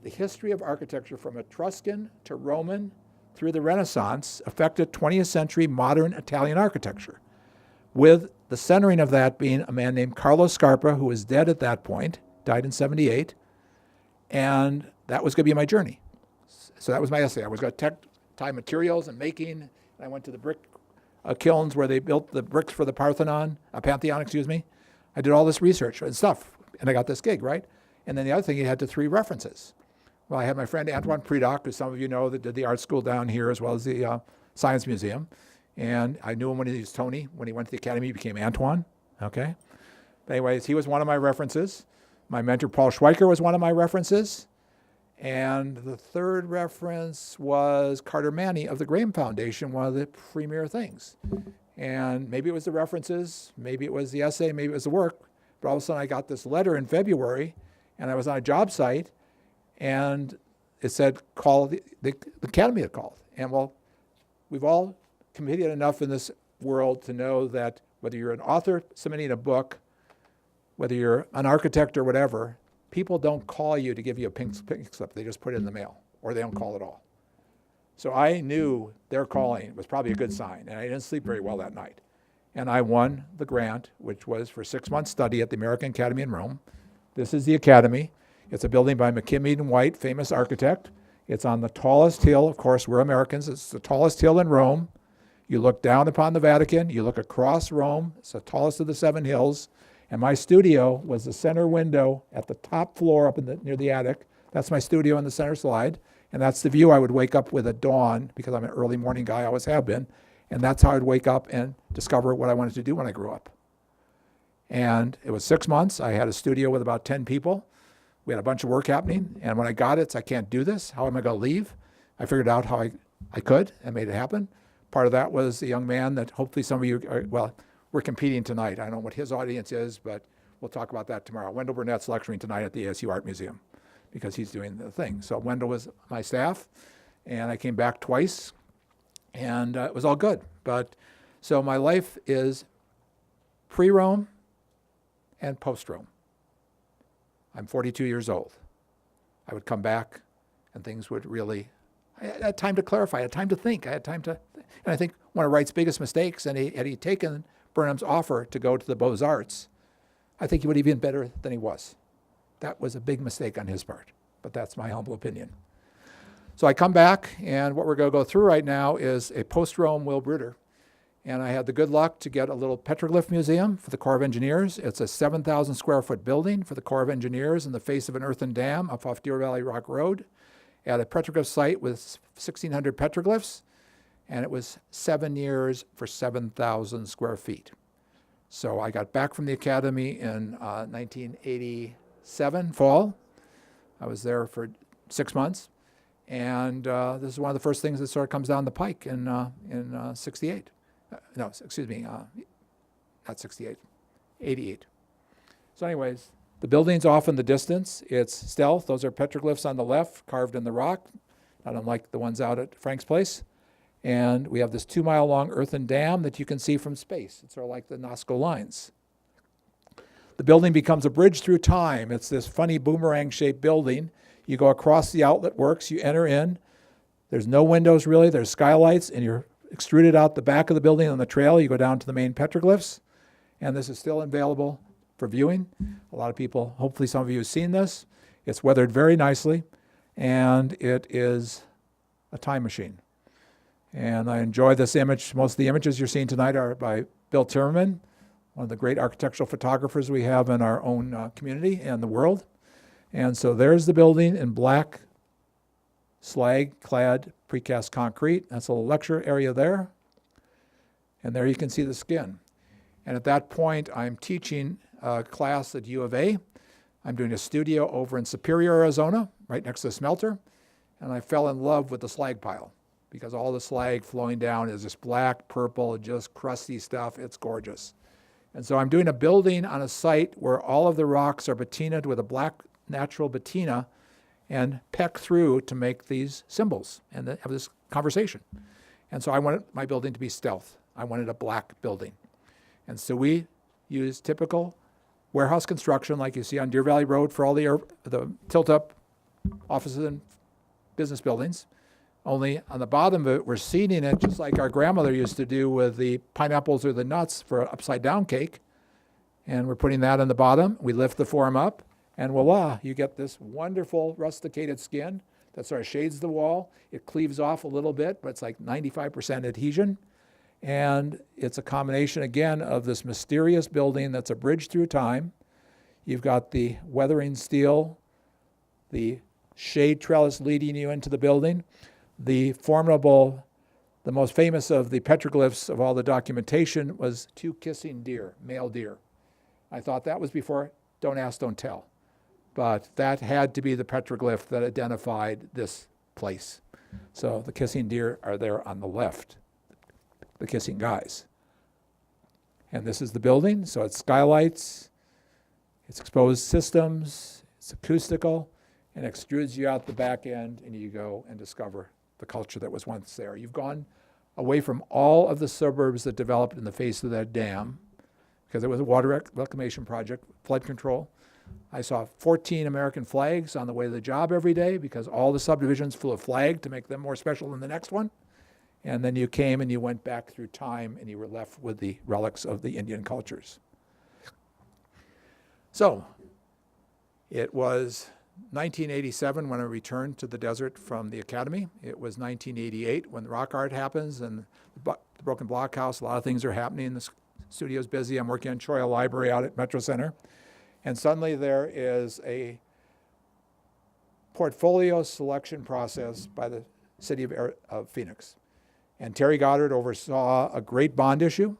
the history of architecture from Etruscan to Roman through the Renaissance affected 20th century modern Italian architecture, with the centering of that being a man named Carlo Scarpa, who was dead at that point, died in 78, and that was going to be my journey. So that was my essay. I was going to tie materials and making. And I went to the brick kilns where they built the bricks for the Pantheon, I did all this research and stuff, and I got this gig, right? And then the other thing, you had to 3 references. Well, I had my friend Antoine Predock, who some of you know, that did the art school down here as well as the Science Museum. And I knew him when he was Tony. When he went to the academy, he became Antoine, okay? But anyways, he was one of my references. My mentor, Paul Schweiker, was one of my references. And the third reference was Carter Manny of the Graham Foundation, one of the premier things. And maybe it was the references, maybe it was the essay, maybe it was the work. But all of a sudden I got this letter in February, and I was on a job site, and it said, call the academy had called. And well, we've all competed enough in this world to know that whether you're an author submitting a book, whether you're an architect or whatever, people don't call you to give you a pink slip. They just put it in the mail, or they don't call at all. So I knew their calling was probably a good sign, and I didn't sleep very well that night. And I won the grant, which was for 6 months study at the American Academy in Rome. This is the academy. It's a building by McKim and White, famous architect. It's on the tallest hill. Of course, we're Americans. It's the tallest hill in Rome. You look down upon the Vatican. You look across Rome. It's the tallest of the 7 hills. And my studio was the center window at the top floor up near the attic. That's my studio on the center slide. And that's the view I would wake up with at dawn, because I'm an early morning guy, I always have been. And that's how I'd wake up and discover what I wanted to do when I grew up. And it was 6 months. I had a studio with about 10 people. We had a bunch of work happening. And when I got it, it's, I can't do this. How am I going to leave? I figured out how I could and made it happen. Part of that was a young man that hopefully some of you are, well, we're competing tonight. I don't know what his audience is, but we'll talk about that tomorrow. Wendell Burnett's lecturing tonight at the ASU Art Museum because he's doing the thing. So Wendell was my staff, and I came back twice, and it was all good. But so my life is pre-Rome and post-Rome. I'm 42 years old. I would come back, and things would really, I had time to clarify, I had time to think, I had time to, and I think one of Wright's biggest mistakes, and had he taken Burnham's offer to go to the Beaux-Arts, I think he would have been better than he was. That was a big mistake on his part, but that's my humble opinion. So I come back, and what we're going to go through right now is a post-Rome Wil Bruder. And I had the good luck to get a little Petroglyph Museum for the Corps of Engineers. It's a 7,000 square foot building for the Corps of Engineers in the face of an earthen dam up off Deer Valley Rock Road at a petroglyph site with 1,600 petroglyphs. And it was 7 years for 7,000 square feet. So I got back from the academy in 1987, fall. I was there for 6 months. And this is one of the first things that sort of comes down the pike in 68. No, excuse me, not 68, 88. So anyways, the building's off in the distance. It's stealth. Those are petroglyphs on the left, carved in the rock, not unlike the ones out at Frank's place. And we have this 2-mile-long earthen dam that you can see from space. It's sort of like the Nazca lines. The building becomes a bridge through time. It's this funny boomerang-shaped building. You go across the outlet works, you enter in. There's no windows really, there's skylights, and you're extruded out the back of the building on the trail. You go down to the main petroglyphs, and this is still available for viewing. A lot of people, hopefully some of you have seen this. It's weathered very nicely, and it is a time machine. And I enjoy this image. Most of the images you're seeing tonight are by Bill Timmerman, one of the great architectural photographers we have in our own community and the world. And so there's the building in black slag-clad precast concrete. That's a little lecture area there. And there you can see the skin. And at that point, I'm teaching a class at U of A. I'm doing a studio over in Superior, Arizona, right next to the smelter. And I fell in love with the slag pile because all the slag flowing down is this black, purple, just crusty stuff. It's gorgeous. And so I'm doing a building on a site where all of the rocks are patinaed with a black natural patina and peck through to make these symbols and have this conversation. And so I wanted my building to be stealth. I wanted a black building. And so we used typical warehouse construction like you see on Deer Valley Road for all the tilt-up offices and business buildings. Only on the bottom of it, we're seating it just like our grandmother used to do with the pineapples or the nuts for an upside-down cake. And we're putting that on the bottom. We lift the form up, and voila, you get this wonderful rusticated skin that sort of shades the wall. It cleaves off a little bit, but it's like 95% adhesion. And it's a combination, again, of this mysterious building that's a bridge through time. You've got the weathering steel, the shade trellis leading you into the building, the formidable, the most famous of the petroglyphs of all the documentation was 2 kissing deer, male deer. I thought that was before Don't Ask, Don't Tell. But that had to be the petroglyph that identified this place. So the kissing deer are there on the left, the kissing guys. And this is the building, so it's skylights, it's exposed systems, it's acoustical, and extrudes you out the back end, and you go and discover the culture that was once there. You've gone away from all of the suburbs that developed in the face of that dam, because it was a water reclamation project, flood control. I saw 14 American flags on the way to the job every day because all the subdivisions flew a flag to make them more special than the next one. And then you came and you went back through time and you were left with the relics of the Indian cultures. So it was 1987 when I returned to the desert from the academy. It was 1988 when the rock art happens and the broken block house. A lot of things are happening. The studio's busy. I'm working on Troy Library out at Metro Center. And suddenly there is a portfolio selection process by the city of Phoenix. And Terry Goddard oversaw a great bond issue.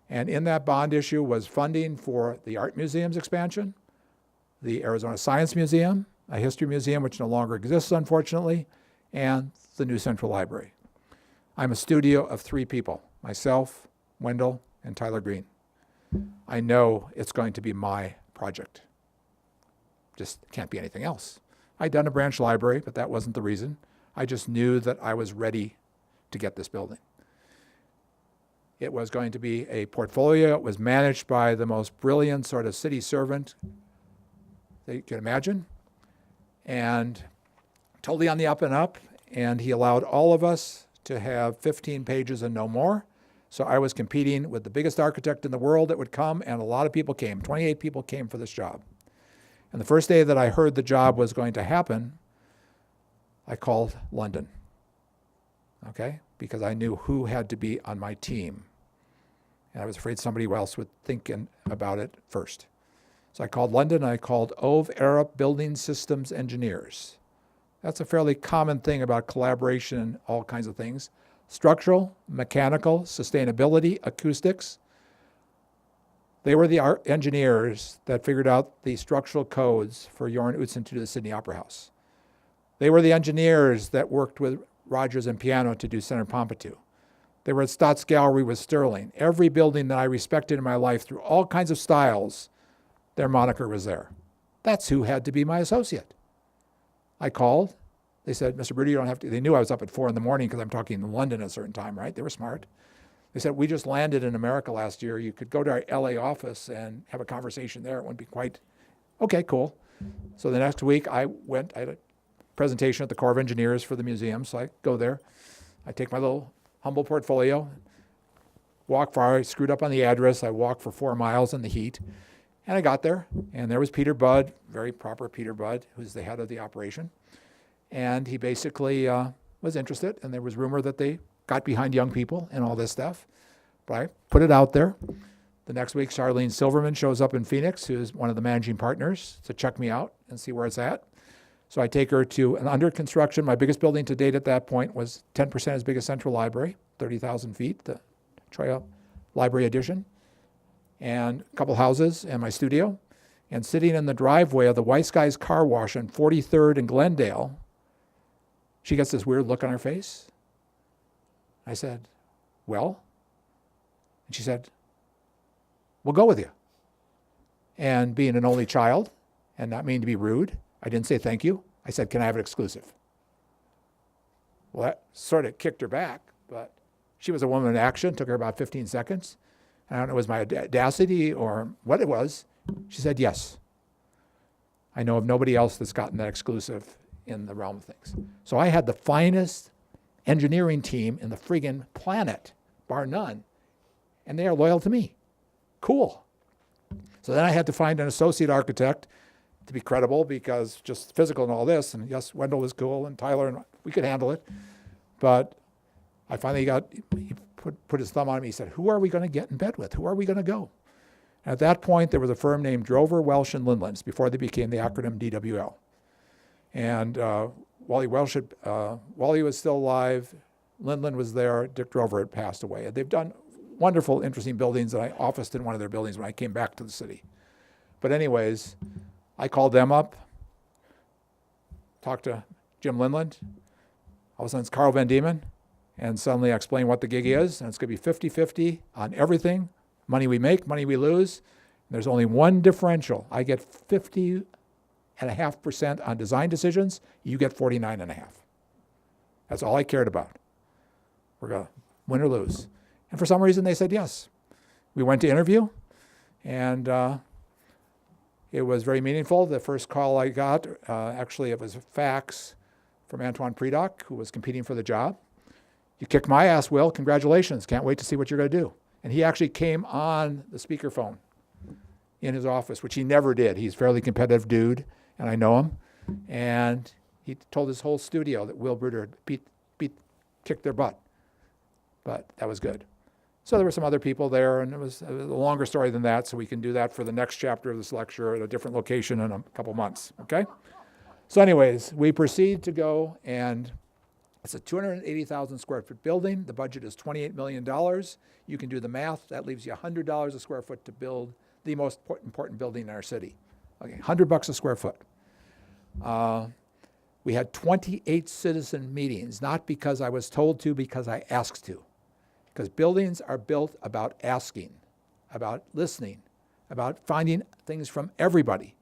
And in that bond issue was funding for the Art Museum's expansion, the Arizona Science Museum, a history museum which no longer exists, unfortunately, and the new Central Library. I'm a studio of 3 people, myself, Wendell, and Tyler Green. I know it's going to be my project. Just can't be anything else. I'd done a branch library, but that wasn't the reason. I just knew that I was ready to get this building. It was going to be a portfolio. It was managed by the most brilliant sort of city servant that you can imagine, and totally on the up and up. And he allowed all of us to have 15 pages and no more. So I was competing with the biggest architect in the world that would come, and a lot of people came. 28 people came for this job. And the first day that I heard the job was going to happen, I called London, okay? Because I knew who had to be on my team. And I was afraid somebody else would think about it first. So I called London, and I called Ove Arup Building Systems Engineers. That's a fairly common thing about collaboration and all kinds of things. Structural, mechanical, sustainability, acoustics. They were the engineers that figured out the structural codes for Jorn Utzon to do the Sydney Opera House. They were the engineers that worked with Rogers and Piano to do Center Pompidou. They were at Stotts Gallery with Sterling. Every building that I respected in my life through all kinds of styles, their moniker was there. That's who had to be my associate. I called. They said, Mr. Bruder, you don't have to. They knew I was up at 4 in the morning because I'm talking in London at a certain time, right? They were smart. They said, we just landed in America last year. You could go to our LA office and have a conversation there. It wouldn't be quite, okay, cool. So the next week I had a presentation at the Corps of Engineers for the museum. So I go there. I take my little humble portfolio, walk far. I screwed up on the address. I walked for 4 miles in the heat. And I got there, and there was Peter Budd, very proper Peter Budd, who's the head of the operation. And he basically was interested, and there was rumor that they got behind young people and all this stuff. But I put it out there. The next week, Charlene Silverman shows up in Phoenix, who's one of the managing partners, to check me out and see where it's at. So I take her to an under construction. My biggest building to date at that point was 10% as big as Central Library, 30,000 feet, the Troy Library Edition, and a couple houses and my studio. And sitting in the driveway of the Weiss Guys Car Wash on 43rd and Glendale, she gets this weird look on her face. I said, well? And she said, we'll go with you. And being an only child and not meaning to be rude, I didn't say thank you. I said, can I have it exclusive? Well, that sort of kicked her back, but she was a woman in action. Took her about 15 seconds. I don't know if it was my audacity or what it was. She said, yes. I know of nobody else that's gotten that exclusive in the realm of things. So I had the finest engineering team in the friggin' planet, bar none, and they are loyal to me. Cool. So then I had to find an associate architect to be credible, because just physical and all this, and yes, Wendell was cool and Tyler, and we could handle it. But I finally he put his thumb on me. He said, who are we going to get in bed with? Who are we going to go? And at that point, there was a firm named Drover, Welsh, and Lindlands before they became the acronym DWL. And Wally was still alive. Lindland was there. Dick Drover had passed away. They've done wonderful, interesting buildings, and I officed in one of their buildings when I came back to the city. But anyways, I called them up, talked to Jim Lindland. All of a sudden, it's Carl Van Diemen. And suddenly I explain what the gig is, and it's going to be 50-50 on everything. Money we make, money we lose. And there's only one differential. I get 50.5% on design decisions. You get 49.5%. That's all I cared about. We're going to win or lose. And for some reason, they said yes. We went to interview, and it was very meaningful. The first call I got, actually, it was a fax from Antoine Predock, who was competing for the job. You kicked my ass, Will. Congratulations. Can't wait to see what you're going to do. And he actually came on the speakerphone in his office, which he never did. He's a fairly competitive dude, and I know him. And he told his whole studio that Wil Bruder kicked their butt. But that was good. So there were some other people there, and it was a longer story than that, so we can do that for the next chapter of this lecture at a different location in a couple months, okay? So anyways, we proceed to go, and it's a 280,000 square foot building. The budget is $28 million. You can do the math. That leaves you $100 a square foot to build the most important building in our city. Okay, $100 a square foot. We had 28 citizen meetings, not because I was told to, because I asked to. Because buildings are built about asking, about listening, about finding things from everybody.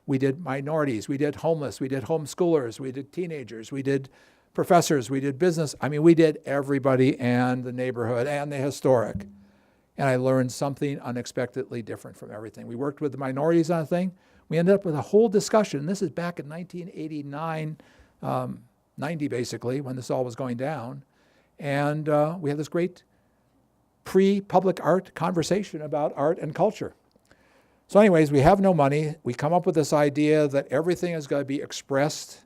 We did minorities, we did homeless, we did homeschoolers, we did teenagers, we did professors, we did business. I mean, we did everybody and the neighborhood and the historic. And I learned something unexpectedly different from everything. We worked with the minorities on a thing. We ended up with a whole discussion. This is back in 1989, 90 basically, when this all was going down. And we had this great pre-public art conversation about art and culture. So anyways, we have no money. We come up with this idea that everything is going to be expressed.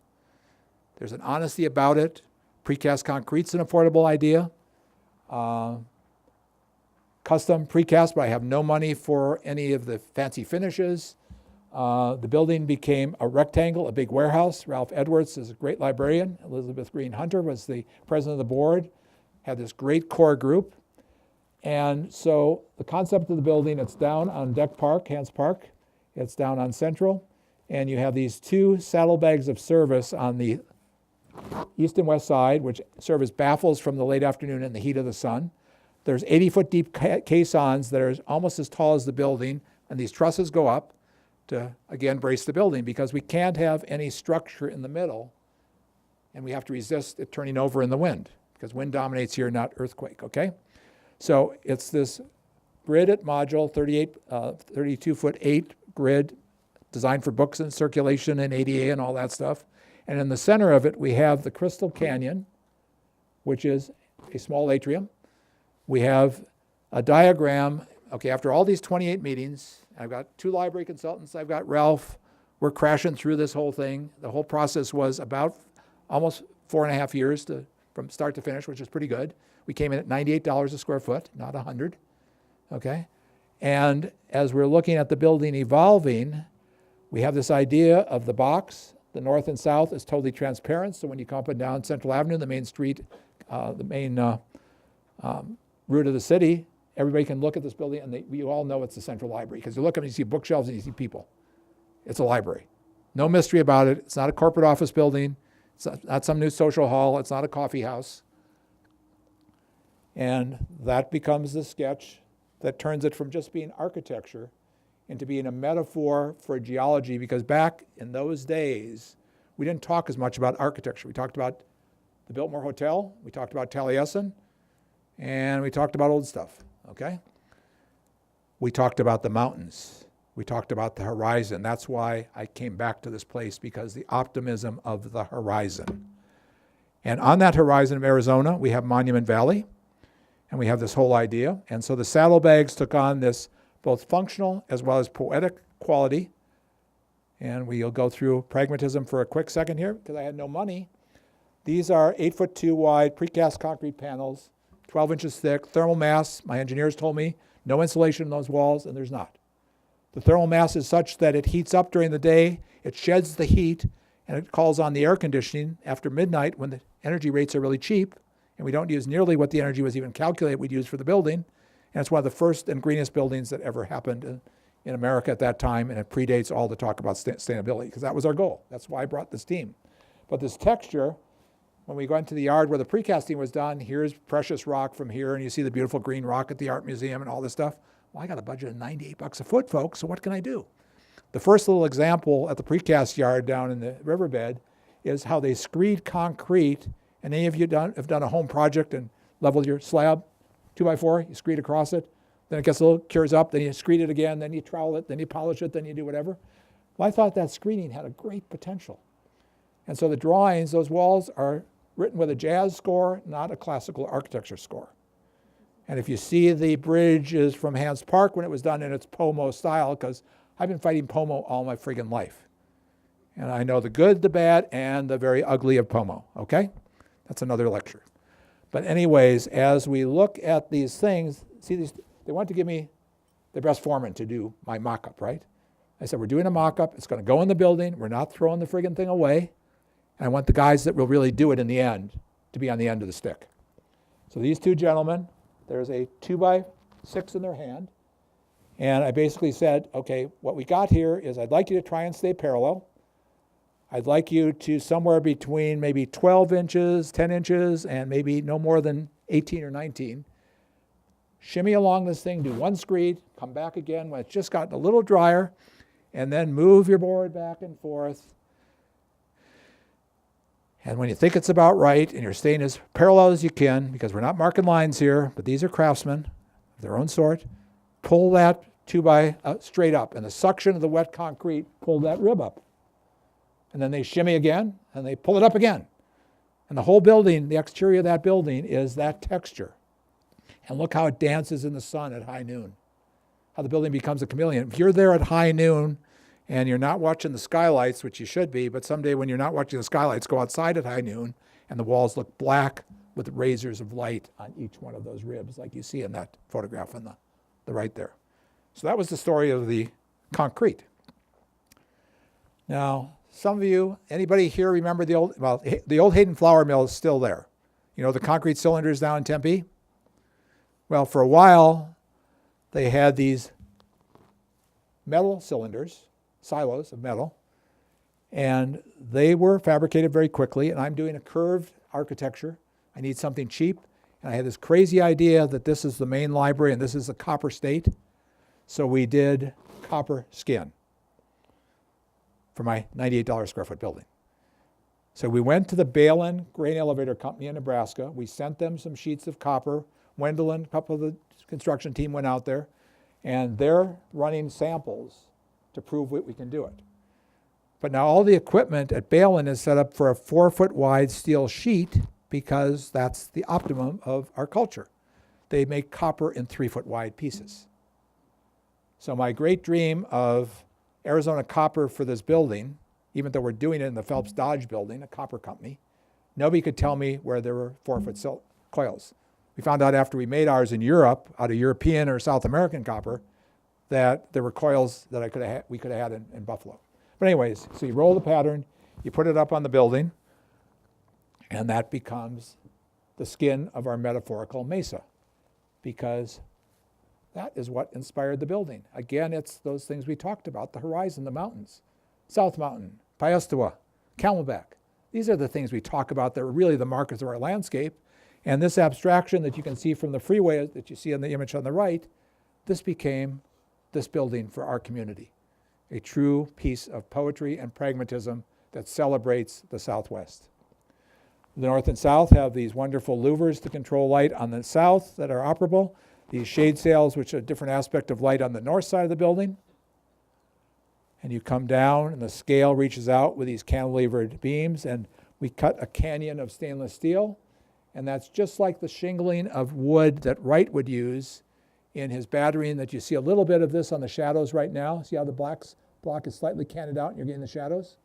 There's an honesty about it. Precast concrete's an affordable idea. Custom precast, but I have no money for any of the fancy finishes. The building became a rectangle, a big warehouse. Ralph Edwards is a great librarian. Elizabeth Green Hunter was the president of the board, had this great core group. And so the concept of the building, it's down on Deck Park, Hans Park. It's down on Central. And you have these two saddlebags of service on the east and west side, which serve as baffles from the late afternoon and the heat of the sun. There's 80-foot deep caissons that are almost as tall as the building, and these trusses go up to, again, brace the building, because we can't have any structure in the middle, and we have to resist it turning over in the wind, because wind dominates here, not earthquake, okay? So it's this gridded module, 32-foot 8 grid, designed for books and circulation and ADA and all that stuff. And in the center of it, we have the Crystal Canyon, which is a small atrium. We have a diagram. Okay, after all these 28 meetings, I've got 2 library consultants, I've got Ralph. We're crashing through this whole thing. The whole process was about almost 4.5 years from start to finish, which is pretty good. We came in at $98 a square foot, not $100, okay? And as we're looking at the building evolving, we have this idea of the box. The north and south is totally transparent, so when you come up and down Central Avenue, the main street, the main route of the city, everybody can look at this building, and you all know it's the Central Library, because you look up and you see bookshelves and you see people. It's a library. No mystery about it. It's not a corporate office building. It's not some new social hall. It's not a coffee house. And that becomes the sketch that turns it from just being architecture into being a metaphor for geology, because back in those days, we didn't talk as much about architecture. We talked about the Biltmore Hotel, we talked about Taliesin, and we talked about old stuff, okay? We talked about the mountains. We talked about the horizon. That's why I came back to this place, because the optimism of the horizon. And on that horizon of Arizona, we have Monument Valley, and we have this whole idea. And so the saddlebags took on this both functional as well as poetic quality. And we'll go through pragmatism for a quick second here, because I had no money. These are 8'2" wide precast concrete panels, 12 inches thick, thermal mass. My engineers told me no insulation in those walls, and there's not. The thermal mass is such that it heats up during the day, it sheds the heat, and it calls on the air conditioning after midnight when the energy rates are really cheap, and we don't use nearly what the energy was even calculated we'd use for the building. And it's one of the first and greenest buildings that ever happened in America at that time, and it predates all the talk about sustainability, because that was our goal. That's why I brought this team. But this texture, when we go into the yard where the precasting was done, here's precious rock from here, and you see the beautiful green rock at the art museum and all this stuff. Well, I got a budget of $98 a foot, folks, so what can I do? The first little example at the precast yard down in the riverbed is how they screed concrete. And any of you have done a home project and leveled your slab 2x4, you screed across it, then it gets a little, cures up, then you screed it again, then you trowel it, then you polish it, then you do whatever. Well, I thought that screening had a great potential. And so the drawings, those walls are written with a jazz score, not a classical architecture score. And if you see the bridge is from Hans Park when it was done in its Pomo style, because I've been fighting Pomo all my friggin' life. And I know the good, the bad, and the very ugly of Pomo, okay? That's another lecture. But anyways, as we look at these things, see these, they want to give me the best foreman to do my mock-up, right? I said, we're doing a mock-up, it's gonna go in the building, we're not throwing the friggin' thing away, and I want the guys that will really do it in the end to be on the end of the stick. So these two gentlemen, there's a 2x6 in their hand, and I basically said, okay, what we got here is I'd like you to try and stay parallel. I'd like you to somewhere between maybe 12 inches, 10 inches, and maybe no more than 18 or 19. Shimmy along this thing, do one screed, come back again when it's just gotten a little drier, and then move your board back and forth. And when you think it's about right and you're staying as parallel as you can, because we're not marking lines here, but these are craftsmen of their own sort, pull that 2x straight up, and the suction of the wet concrete pulled that rib up. And then they shimmy again, and they pull it up again. And the whole building, the exterior of that building is that texture. And look how it dances in the sun at high noon, how the building becomes a chameleon. If you're there at high noon and you're not watching the skylights, which you should be, but someday when you're not watching the skylights, go outside at high noon, and the walls look black with razors of light on each one of those ribs, like you see in that photograph on the right there. So that was the story of the concrete. Now, some of you, anybody here remember the old Hayden Flour Mill is still there. You know the concrete cylinders down in Tempe? Well, for a while, they had these metal cylinders, silos of metal, and they were fabricated very quickly, and I'm doing a curved architecture. I need something cheap, and I had this crazy idea that this is the main library and this is the copper state, so we did copper skin for my $98 square foot building. So we went to the Balin Grain Elevator Company in Nebraska. We sent them some sheets of copper. Wendelin, a couple of the construction team went out there, and they're running samples to prove we can do it. But now all the equipment at Balin is set up for a 4-foot wide steel sheet because that's the optimum of our culture. They make copper in 3-foot wide pieces. So my great dream of Arizona copper for this building, even though we're doing it in the Phelps Dodge building, a copper company, nobody could tell me where there were 4-foot coils. We found out after we made ours in Europe, out of European or South American copper, that there were coils that we could have had in Buffalo. But anyways, so you roll the pattern, you put it up on the building, and that becomes the skin of our metaphorical mesa, because that is what inspired the building. Again, it's those things we talked about, the horizon, the mountains, South Mountain, Piestewa, Camelback. These are the things we talk about that are really the markers of our landscape. And this abstraction that you can see from the freeway that you see in the image on the right, this became this building for our community, a true piece of poetry and pragmatism that celebrates the Southwest. The north and south have these wonderful louvers to control light on the south that are operable, these shade sails, which are a different aspect of light on the north side of the building. And you come down, and the scale reaches out with these cantilevered beams, and we cut a canyon of stainless steel, and that's just like the shingling of wood that Wright would use in his battering, that you see a little bit of this on the shadows right now. See how the block is slightly canted out and you're getting the shadows?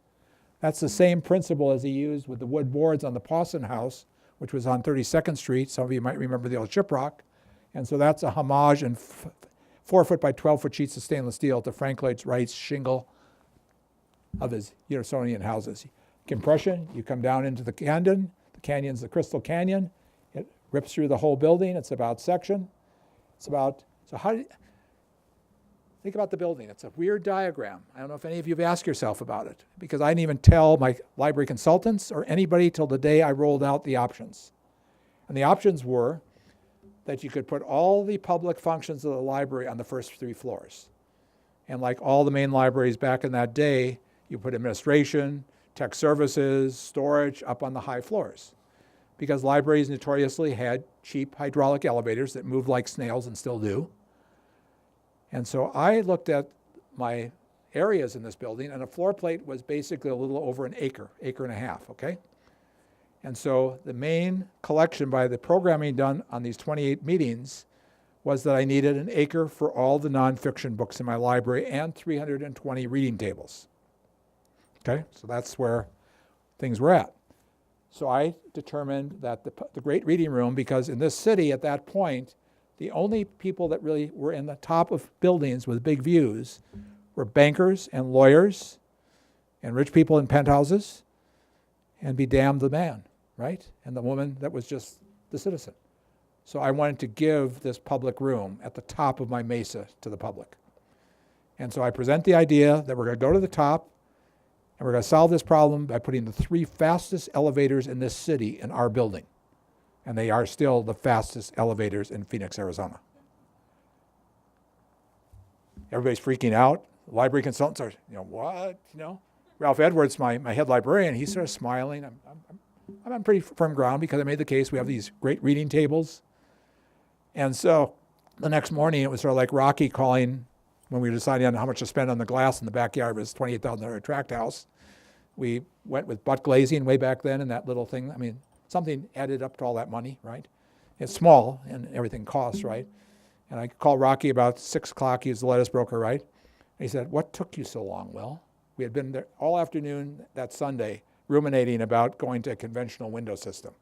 That's the same principle as he used with the wood boards on the Pawson House, which was on 32nd Street. Some of you might remember the old shiprock. And so that's a homage in 4-foot by 12-foot sheets of stainless steel to Frank Lloyd Wright's shingle of his Unitarian houses. Compression, you come down into the canyon. The canyon's the Crystal Canyon. It rips through the whole building. It's about section. Think about the building. It's a weird diagram. I don't know if any of you have asked yourself about it, because I didn't even tell my library consultants or anybody till the day I rolled out the options. And the options were that you could put all the public functions of the library on the first 3 floors. And like all the main libraries back in that day, you put administration, tech services, storage up on the high floors. Because libraries notoriously had cheap hydraulic elevators that moved like snails and still do. And so I looked at my areas in this building, and a floor plate was basically a little over an acre and a half, okay? And so the main collection by the programming done on these 28 meetings was that I needed an acre for all the nonfiction books in my library and 320 reading tables. Okay, so that's where things were at. So I determined that the great reading room, because in this city at that point, the only people that really were in the top of buildings with big views were bankers and lawyers and rich people in penthouses, and be damned the man, right? And the woman that was just the citizen. So I wanted to give this public room at the top of my mesa to the public. And so I present the idea that we're going to go to the top, and we're going to solve this problem by putting the 3 fastest elevators in this city in our building. And they are still the fastest elevators in Phoenix, Arizona. Everybody's freaking out. Library consultants are, what? Ralph Edwards, my head librarian, he started smiling. I'm on pretty firm ground because I made the case. We have these great reading tables. And so the next morning, it was sort of like Rocky calling when we were deciding on how much to spend on the glass in the backyard of his $28,000 tract house. We went with butt glazing way back then and that little thing. I mean, something added up to all that money, right? It's small and everything costs, right? And I called Rocky about 6 o'clock. He was the lettuce broker, right? And he said, "What took you so long, Will?" We had been there all afternoon that Sunday ruminating about going to a conventional window system.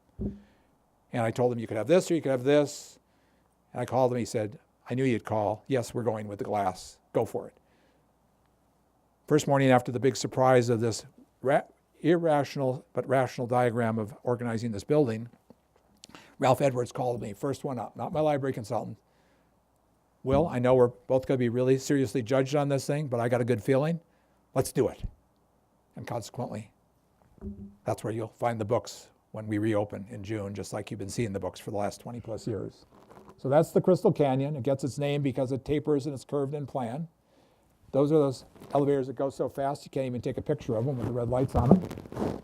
And I told him, you could have this or you could have this. And I called him. He said, "I knew you'd call. Yes, we're going with the glass. Go for it." First morning after the big surprise of this irrational but rational diagram of organizing this building, Ralph Edwards called me, first one up, not my library consultant. "Will, I know we're both going to be really seriously judged on this thing, but I got a good feeling. Let's do it." And consequently, that's where you'll find the books when we reopen in June, just like you've been seeing the books for the last 20 plus years. So that's the Crystal Canyon. It gets its name because it tapers and it's curved in plan. Those are those elevators that go so fast you can't even take a picture of them with the red lights on them.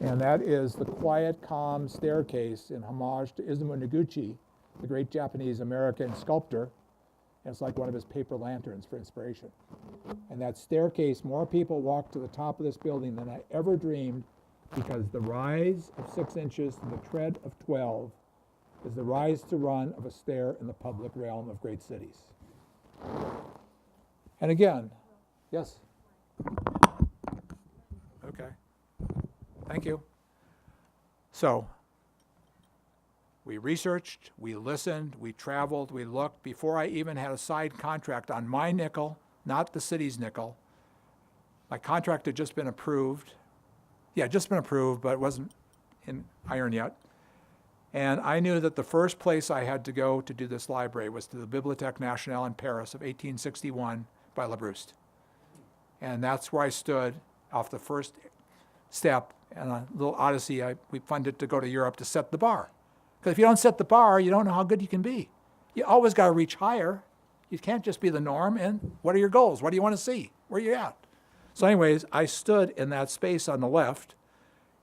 And that is the quiet, calm staircase in homage to Isamu Noguchi, the great Japanese-American sculptor. And it's like one of his paper lanterns for inspiration. And that staircase, more people walk to the top of this building than I ever dreamed, because the rise of 6 inches to the tread of 12 is the rise to run of a stair in the public realm of great cities. And again, yes? Okay. Thank you. So, we researched, we listened, we traveled, we looked. Before I even had a side contract on my nickel, not the city's nickel, my contract had just been approved. Yeah, just been approved, but it wasn't in iron yet. And I knew that the first place I had to go to do this library was to the Bibliothèque Nationale in Paris of 1861 by Labrouste. And that's where I stood off the first step in a little odyssey we funded to go to Europe to set the bar. Because if you don't set the bar, you don't know how good you can be. You always got to reach higher. You can't just be the norm. And what are your goals? What do you want to see? Where are you at? So anyways, I stood in that space on the left.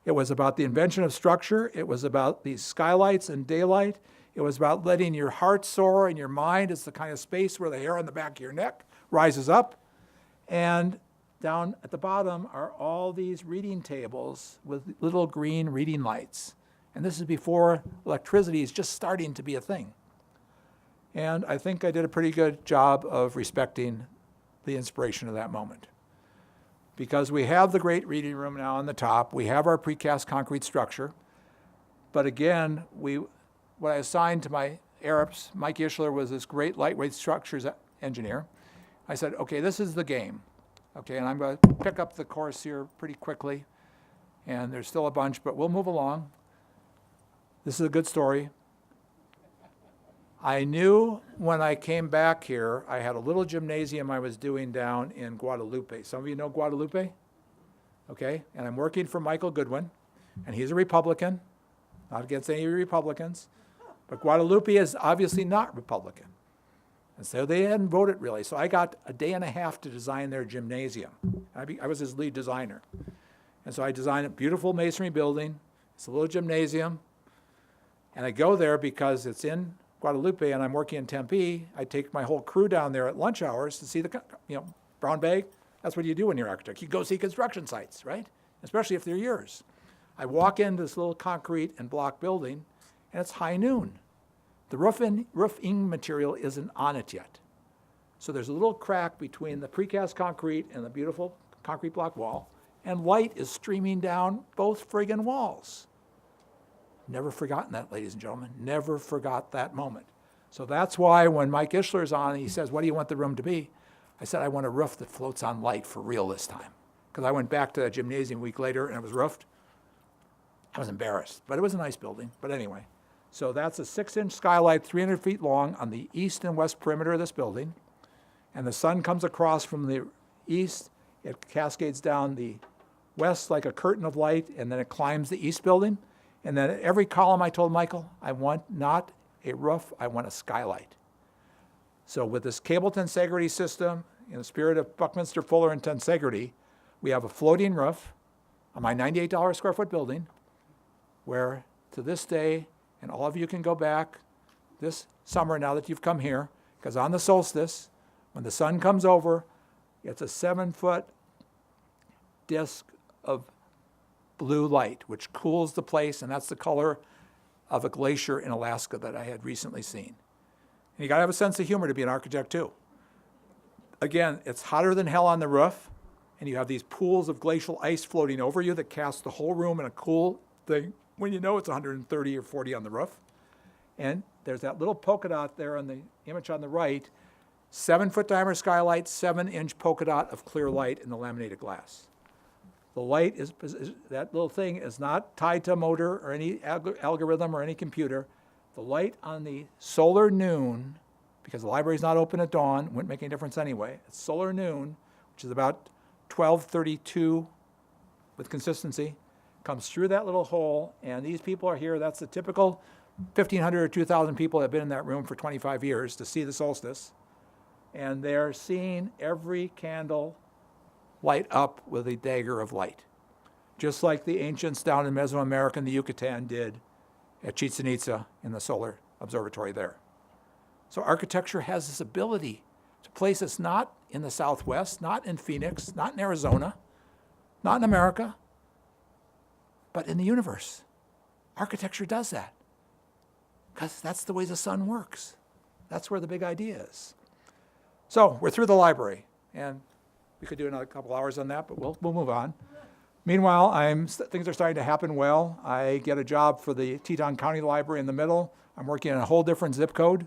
It was about the invention of structure. It was about these skylights and daylight. It was about letting your heart soar and your mind is the kind of space where the hair on the back of your neck rises up. And down at the bottom are all these reading tables with little green reading lights. And this is before electricity is just starting to be a thing. And I think I did a pretty good job of respecting the inspiration of that moment. Because we have the great reading room now on the top, we have our precast concrete structure, but again, what I assigned to my Arabs, Mike Ishler was this great lightweight structures engineer. I said, okay, this is the game. Okay, and I'm going to pick up the course here pretty quickly, and there's still a bunch, but we'll move along. This is a good story. I knew when I came back here, I had a little gymnasium I was doing down in Guadalupe. Some of you know Guadalupe? Okay, and I'm working for Michael Goodwin, and he's a Republican, not against any Republicans, but Guadalupe is obviously not Republican. And so they hadn't voted really. So I got a day and a half to design their gymnasium. I was his lead designer. And so I designed a beautiful masonry building. It's a little gymnasium. And I go there because it's in Guadalupe and I'm working in Tempe. I take my whole crew down there at lunch hours to see the, brown bag. That's what you do when you're an architect. You go see construction sites, right? Especially if they're yours. I walk into this little concrete and block building and it's high noon. The roofing material isn't on it yet. So there's a little crack between the precast concrete and the beautiful concrete block wall, and light is streaming down both friggin' walls. Never forgotten that, ladies and gentlemen. Never forgot that moment. So that's why when Mike Ishler's on and he says, what do you want the room to be? I said, I want a roof that floats on light for real this time. Because I went back to that gymnasium a week later and it was roofed. I was embarrassed, but it was a nice building. But anyway. So that's a 6-inch skylight, 300 feet long on the east and west perimeter of this building. And the sun comes across from the east. It cascades down the west like a curtain of light, and then it climbs the east building. And then at every column I told Michael, I want not a roof, I want a skylight. So with this cable tensegrity system, in the spirit of Buckminster Fuller and tensegrity, we have a floating roof on my $98 square foot building, where to this day, and all of you can go back this summer now that you've come here, because on the solstice, when the sun comes over, it's a 7-foot disk of blue light, which cools the place, and that's the color of a glacier in Alaska that I had recently seen. And you gotta have a sense of humor to be an architect too. Again, it's hotter than hell on the roof, and you have these pools of glacial ice floating over you that cast the whole room in a cool thing when you know it's 130 or 40 on the roof. And there's that little polka dot there on the image on the right, 7-foot diameter skylight, 7-inch polka dot of clear light in the laminated glass. The light is, that little thing is not tied to a motor or any algorithm or any computer. The light on the solar noon, because the library's not open at dawn, wouldn't make any difference anyway. It's solar noon, which is about 12:32 with consistency, comes through that little hole, and these people are here. That's the typical 1,500 or 2,000 people that have been in that room for 25 years to see the solstice. And they're seeing every candle light up with a dagger of light, just like the ancients down in Mesoamerica and the Yucatan did at Chichen Itza in the solar observatory there. So architecture has this ability to place us not in the Southwest, not in Phoenix, not in Arizona, not in America, but in the universe. Architecture does that because that's the way the sun works. That's where the big idea is. So we're through the library, and we could do another couple hours on that, but we'll move on. Meanwhile, things are starting to happen well. I get a job for the Teton County Library in the middle. I'm working in a whole different zip code.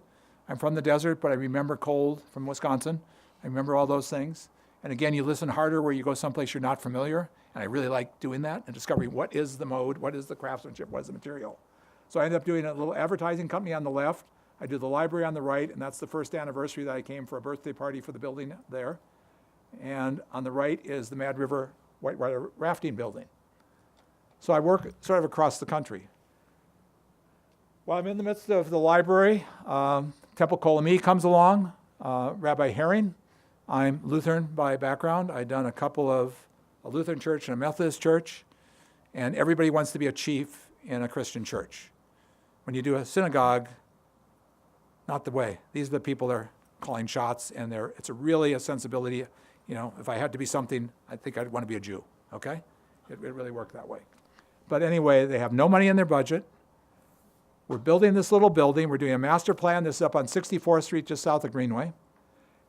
I'm from the desert, but I remember cold from Wisconsin. I remember all those things. And again, you listen harder where you go someplace you're not familiar. And I really like doing that and discovering what is the mode, what is the craftsmanship, what is the material. So I ended up doing a little advertising company on the left. I do the library on the right, and that's the first anniversary that I came for a birthday party for the building there. And on the right is the Mad River Whitewater Rafting Building. So I work sort of across the country. While I'm in the midst of the library, Temple Kolami comes along. Rabbi Herring. I'm Lutheran by background. I've done a couple of a Lutheran church and a Methodist church, and everybody wants to be a chief in a Christian church. When you do a synagogue, not the way. These are the people that are calling shots, and it's really a sensibility. You know, if I had to be something, I think I'd want to be a Jew, okay? It really worked that way. But anyway, they have no money in their budget. We're building this little building. We're doing a master plan. This is up on 64th Street, just south of Greenway.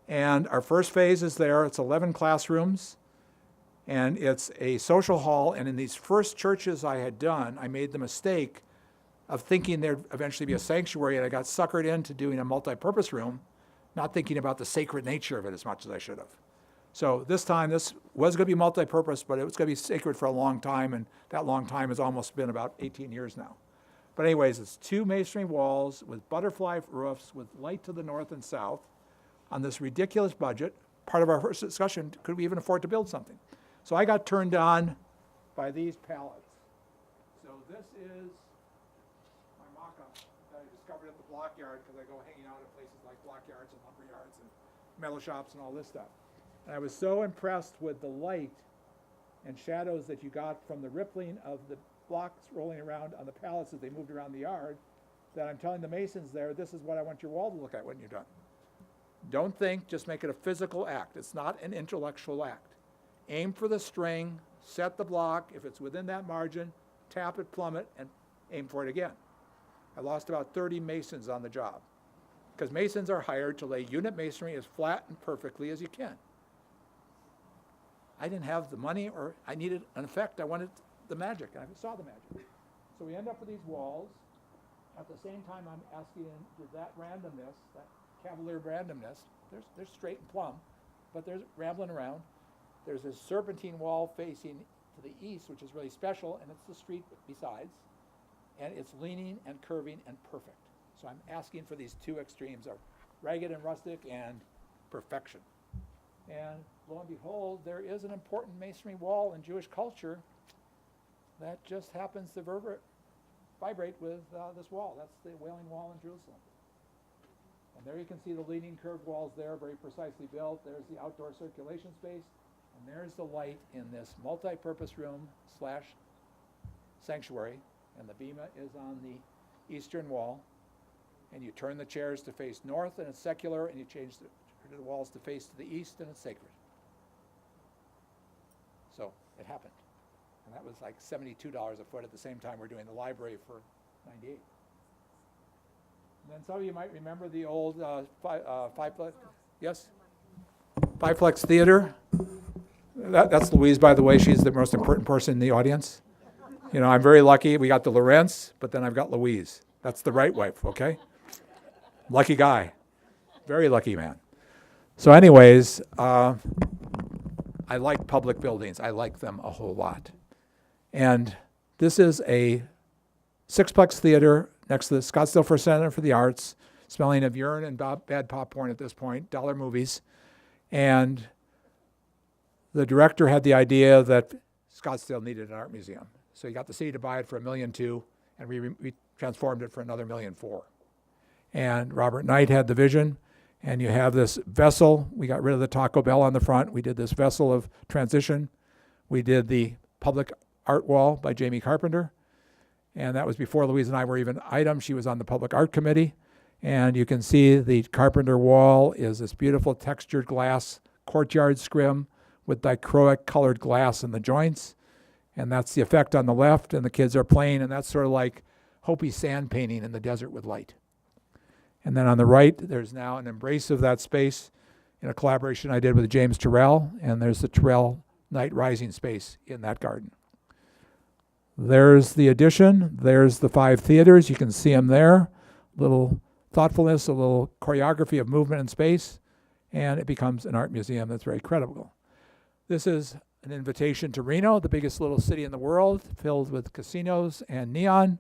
And our first phase is there. It's 11 classrooms, and it's a social hall. And in these first churches I had done, I made the mistake of thinking there'd eventually be a sanctuary, and I got suckered into doing a multi-purpose room, not thinking about the sacred nature of it as much as I should have. So this time, this was going to be multi-purpose, but it was going to be sacred for a long time, and that long time has almost been about 18 years now. But anyways, it's 2 masonry walls with butterfly roofs with light to the north and south on this ridiculous budget. Part of our first discussion, could we even afford to build something? So I got turned on by these pallets. So this is my mock-up that I discovered at the block yard, because I go hanging out at places like block yards and lumber yards and metal shops and all this stuff. And I was so impressed with the light and shadows that you got from the rippling of the blocks rolling around on the pallets as they moved around the yard, that I'm telling the masons there, this is what I want your wall to look at when you're done. Don't think, just make it a physical act. It's not an intellectual act. Aim for the string, set the block. If it's within that margin, tap it, plumb it, and aim for it again. I lost about 30 masons on the job, because masons are hired to lay unit masonry as flat and perfectly as you can. I didn't have the money, or I needed an effect. I wanted the magic, and I saw the magic. So we end up with these walls. At the same time, I'm asking, did that randomness, that cavalier randomness, there's straight and plumb, but there's rambling around. There's this serpentine wall facing to the east, which is really special, and it's the street besides, and it's leaning and curving and perfect. So I'm asking for these 2 extremes of ragged and rustic and perfection. And lo and behold, there is an important masonry wall in Jewish culture that just happens to vibrate with this wall. That's the Wailing Wall in Jerusalem. And there you can see the leaning curved walls there, very precisely built. There's the outdoor circulation space. And there's the light in this multi-purpose room / sanctuary. And the bema is on the eastern wall. And you turn the chairs to face north, and it's secular, and you change the walls to face to the east, and it's sacred. So it happened. And that was like $72 a foot. At the same time, we're doing the library for $98. And then some of you might remember the old Fiveplex, yes? Fiveplex Theater. That's Louise, by the way. She's the most important person in the audience. You know, I'm very lucky. We got the Lorentz, but then I've got Louise. That's the right wife, okay? Lucky guy. Very lucky man. So anyways, I like public buildings. I like them a whole lot. And this is a 6-plex theater next to the Scottsdale First Center for the Arts, smelling of urine and bad popcorn at this point, dollar movies. And the director had the idea that Scottsdale needed an art museum. So he got the city to buy it for $1.2 million, and we transformed it for another $1.4 million. And Robert Knight had the vision. And you have this vessel. We got rid of the Taco Bell on the front. We did this vessel of transition. We did the public art wall by Jamie Carpenter. And that was before Louise and I were even items. She was on the public art committee. And you can see the Carpenter wall is this beautiful textured glass courtyard scrim with dichroic colored glass in the joints. And that's the effect on the left. And the kids are playing. And that's sort of like Hopi sand painting in the desert with light. And then on the right, there's now an embrace of that space in a collaboration I did with James Terrell, and there's the Terrell Night Rising space in that garden. There's the addition. There's the 5 theaters. You can see them there. A little thoughtfulness, a little choreography of movement and space, and it becomes an art museum that's very credible. This is an invitation to Reno, the biggest little city in the world, filled with casinos and neon.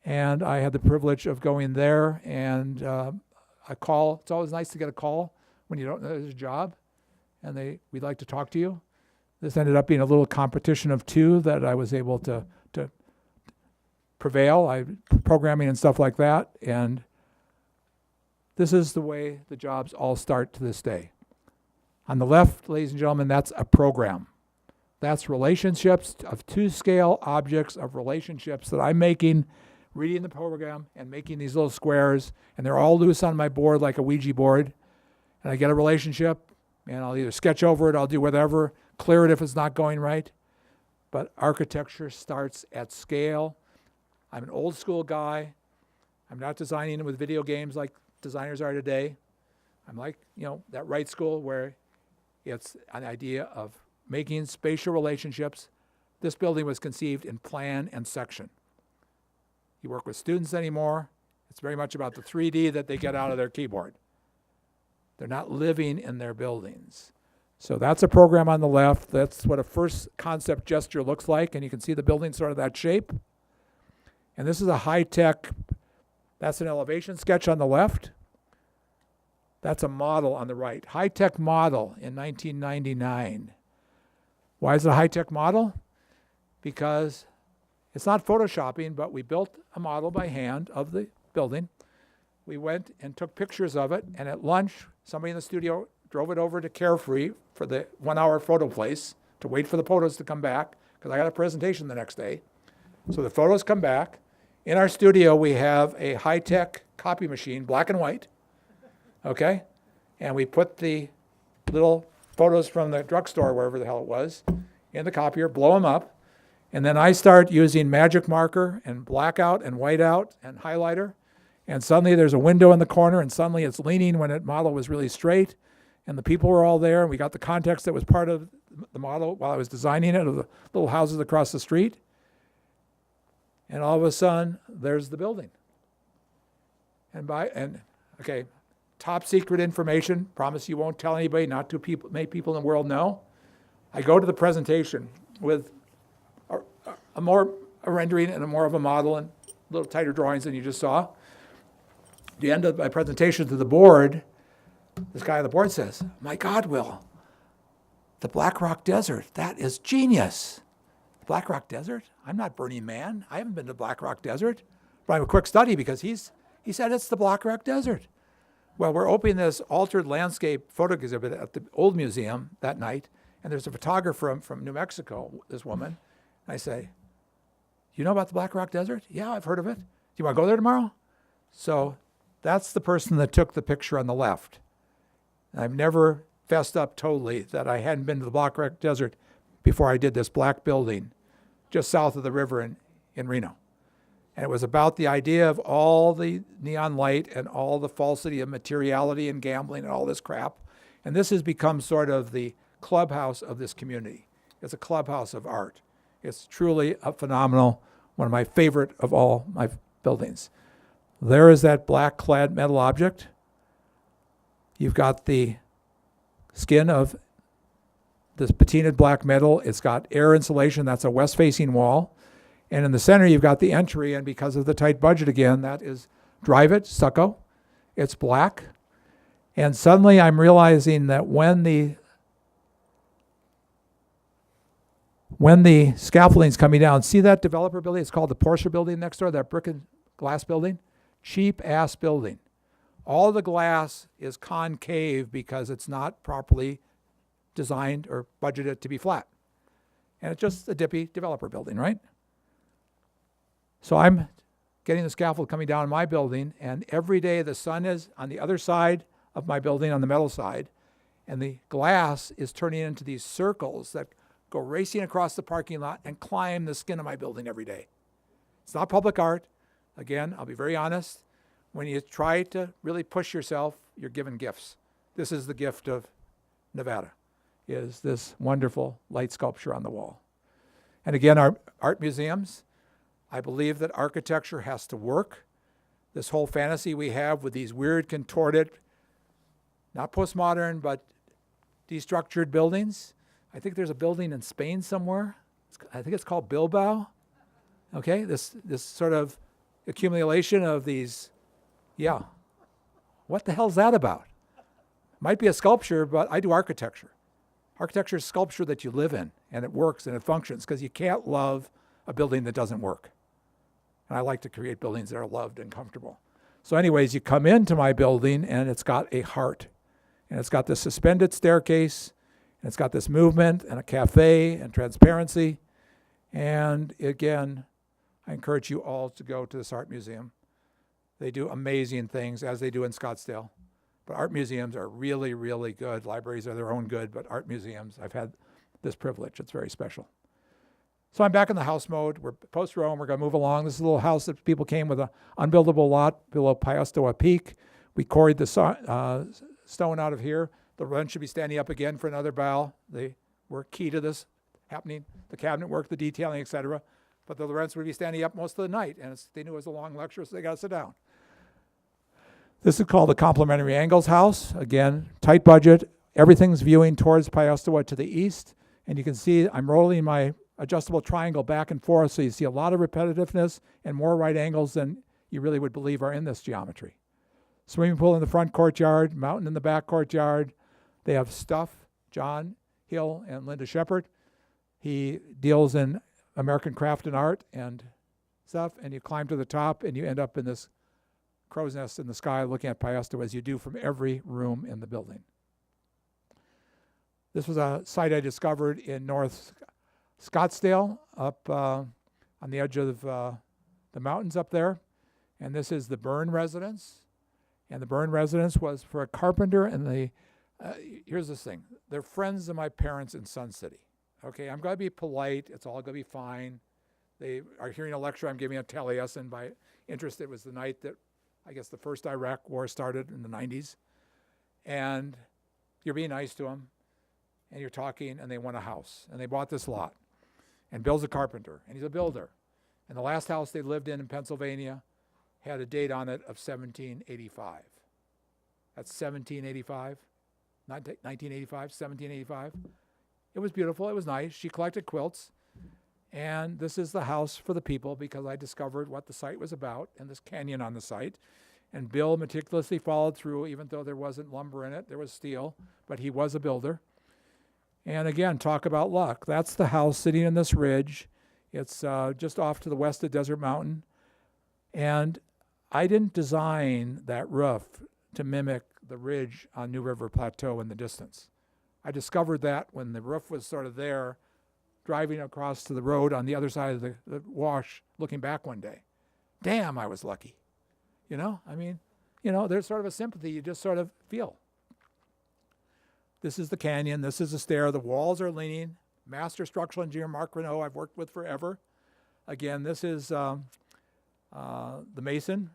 And I had the privilege of going there, and a call. It's always nice to get a call when you don't know there's a job, and we'd like to talk to you. This ended up being a little competition of 2 that I was able to prevail. Programming and stuff like that. And This is the way the jobs all start to this day. On the left, ladies and gentlemen, that's a program. That's relationships of two-scale objects of relationships that I'm making, reading the program and making these little squares, and they're all loose on my board like a Ouija board. And I get a relationship, and I'll either sketch over it, I'll do whatever, clear it if it's not going right. But architecture starts at scale. I'm an old school guy. I'm not designing with video games like designers are today. I'm like, that right school where it's an idea of making spatial relationships. This building was conceived in plan and section. You work with students anymore. It's very much about the 3D that they get out of their keyboard. They're not living in their buildings. So that's a program on the left. That's what a first concept gesture looks like, and you can see the building sort of that shape. And this is a high-tech, that's an elevation sketch on the left. That's a model on the right. High-tech model in 1999. Why is it a high-tech model? Because it's not photoshopping, but we built a model by hand of the building. We went and took pictures of it, and at lunch, somebody in the studio drove it over to Carefree for the 1-hour photo place to wait for the photos to come back, because I got a presentation the next day. So the photos come back. In our studio, we have a high-tech copy machine, black and white, okay? And we put the little photos from the drugstore, wherever the hell it was, in the copier, blow them up, and then I start using magic marker and blackout and whiteout and highlighter, and suddenly there's a window in the corner, and suddenly it's leaning when the model was really straight, and the people were all there, and we got the context that was part of the model while I was designing it, of the little houses across the street. And all of a sudden, there's the building. Okay, top secret information, promise you won't tell anybody, not too many people in the world know. I go to the presentation with a rendering and more of a model and little tighter drawings than you just saw. At the end of my presentation to the board, this guy on the board says, "My God, Wil, the Black Rock Desert, that is genius." Black Rock Desert? I'm not Burning Man. I haven't been to Black Rock Desert. But I'm a quick study because he said it's the Black Rock Desert. Well, we're opening this altered landscape photo exhibit at the old museum that night, and there's a photographer from New Mexico, this woman. I say, "You know about the Black Rock Desert?" "Yeah, I've heard of it." "Do you want to go there tomorrow?" So that's the person that took the picture on the left. And I've never fessed up totally that I hadn't been to the Black Rock Desert before I did this black building just south of the river in Reno. And it was about the idea of all the neon light and all the falsity of materiality and gambling and all this crap. And this has become sort of the clubhouse of this community. It's a clubhouse of art. It's truly a phenomenal, one of my favorite of all my buildings. There is that black clad metal object. You've got the skin of this patinaed black metal. It's got air insulation. That's a west-facing wall. And in the center, you've got the entry. And because of the tight budget again, that is drive it, stucco. It's black. And suddenly I'm realizing that when the scaffolding's coming down, see that developer building? It's called the Porsche building next door, that brick and glass building? Cheap-ass building. All the glass is concave because it's not properly designed or budgeted to be flat. And it's just a dippy developer building, right? So I'm getting the scaffold coming down in my building, and every day the sun is on the other side of my building, on the metal side, and the glass is turning into these circles that go racing across the parking lot and climb the skin of my building every day. It's not public art. Again, I'll be very honest. When you try to really push yourself, you're given gifts. This is the gift of Nevada, is this wonderful light sculpture on the wall. And again, our art museums, I believe that architecture has to work. This whole fantasy we have with these weird, contorted, not postmodern, but destructured buildings. I think there's a building in Spain somewhere. I think it's called Bilbao. Okay, this sort of accumulation of these, yeah. What the hell's that about? Might be a sculpture, but I do architecture. Architecture is sculpture that you live in, and it works and it functions, because you can't love a building that doesn't work. And I like to create buildings that are loved and comfortable. So anyways, you come into my building and it's got a heart. And it's got this suspended staircase, and it's got this movement and a cafe and transparency. And again, I encourage you all to go to this art museum. They do amazing things, as they do in Scottsdale. But art museums are really, really good. Libraries are their own good, but art museums, I've had this privilege. It's very special. So I'm back in the house mode. We're post-Rome. We're going to move along. This is a little house that people came with an unbuildable lot below Paiostoa Peak. We quarried the stone out of here. The run should be standing up again for another bow. They were key to this happening, the cabinet work, the detailing, etc. But the Lorentz would be standing up most of the night, and they knew it was a long lecture, so they got to sit down. This is called the Complementary Angles House. Again, tight budget. Everything's viewing towards Paiostoa to the east, and you can see I'm rolling my adjustable triangle back and forth, so you see a lot of repetitiveness and more right angles than you really would believe are in this geometry. Swimming pool in the front courtyard, mountain in the back courtyard. They have stuff, John Hill and Linda Shepard. He deals in American craft and art and stuff, and you climb to the top and you end up in this crow's nest in the sky looking at Paiostoa, as you do from every room in the building. This was a site I discovered in North Scottsdale, up on the edge of the mountains up there. And this is the Byrne residence. And the Byrne residence was for a carpenter, and here's this thing. They're friends of my parents in Sun City. Okay, I'm going to be polite. It's all going to be fine. They are hearing a lecture I'm giving at Taliesin by interest. It was the night that, I guess, the first Iraq war started in the 90s. And you're being nice to them, and you're talking, and they want a house. And they bought this lot. And Bill's a carpenter, and he's a builder. And the last house they lived in Pennsylvania had a date on it of 1785. That's 1785, not 1985, 1785. It was beautiful. It was nice. She collected quilts. And this is the house for the people, because I discovered what the site was about and this canyon on the site. And Bill meticulously followed through, even though there wasn't lumber in it. There was steel, but he was a builder. And again, talk about luck. That's the house sitting in this ridge. It's just off to the west of Desert Mountain. And I didn't design that roof to mimic the ridge on New River Plateau in the distance. I discovered that when the roof was sort of there, driving across to the road on the other side of the wash, looking back one day. Damn, I was lucky. You know, I mean, you know, there's sort of a sympathy you just sort of feel. This is the canyon. This is the stair. The walls are leaning. Master structural engineer Mark Renault, I've worked with forever. Again, this is the mason.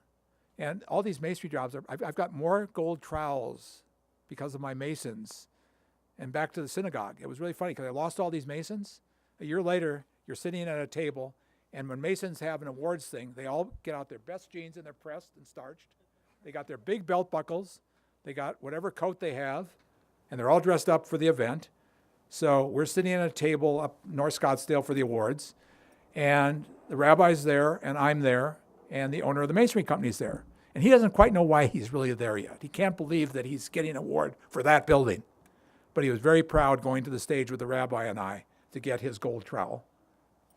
And all these masonry jobs, I've got more gold trowels because of my masons. And back to the synagogue. It was really funny because I lost all these masons. A year later, you're sitting at a table, and when masons have an awards thing, they all get out their best jeans, and they're pressed and starched. They got their big belt buckles. They got whatever coat they have, and they're all dressed up for the event. So we're sitting at a table up North Scottsdale for the awards, and the rabbi's there, and I'm there, and the owner of the masonry company's there. And he doesn't quite know why he's really there yet. He can't believe that he's getting an award for that building. But he was very proud going to the stage with the rabbi and I to get his gold trowel,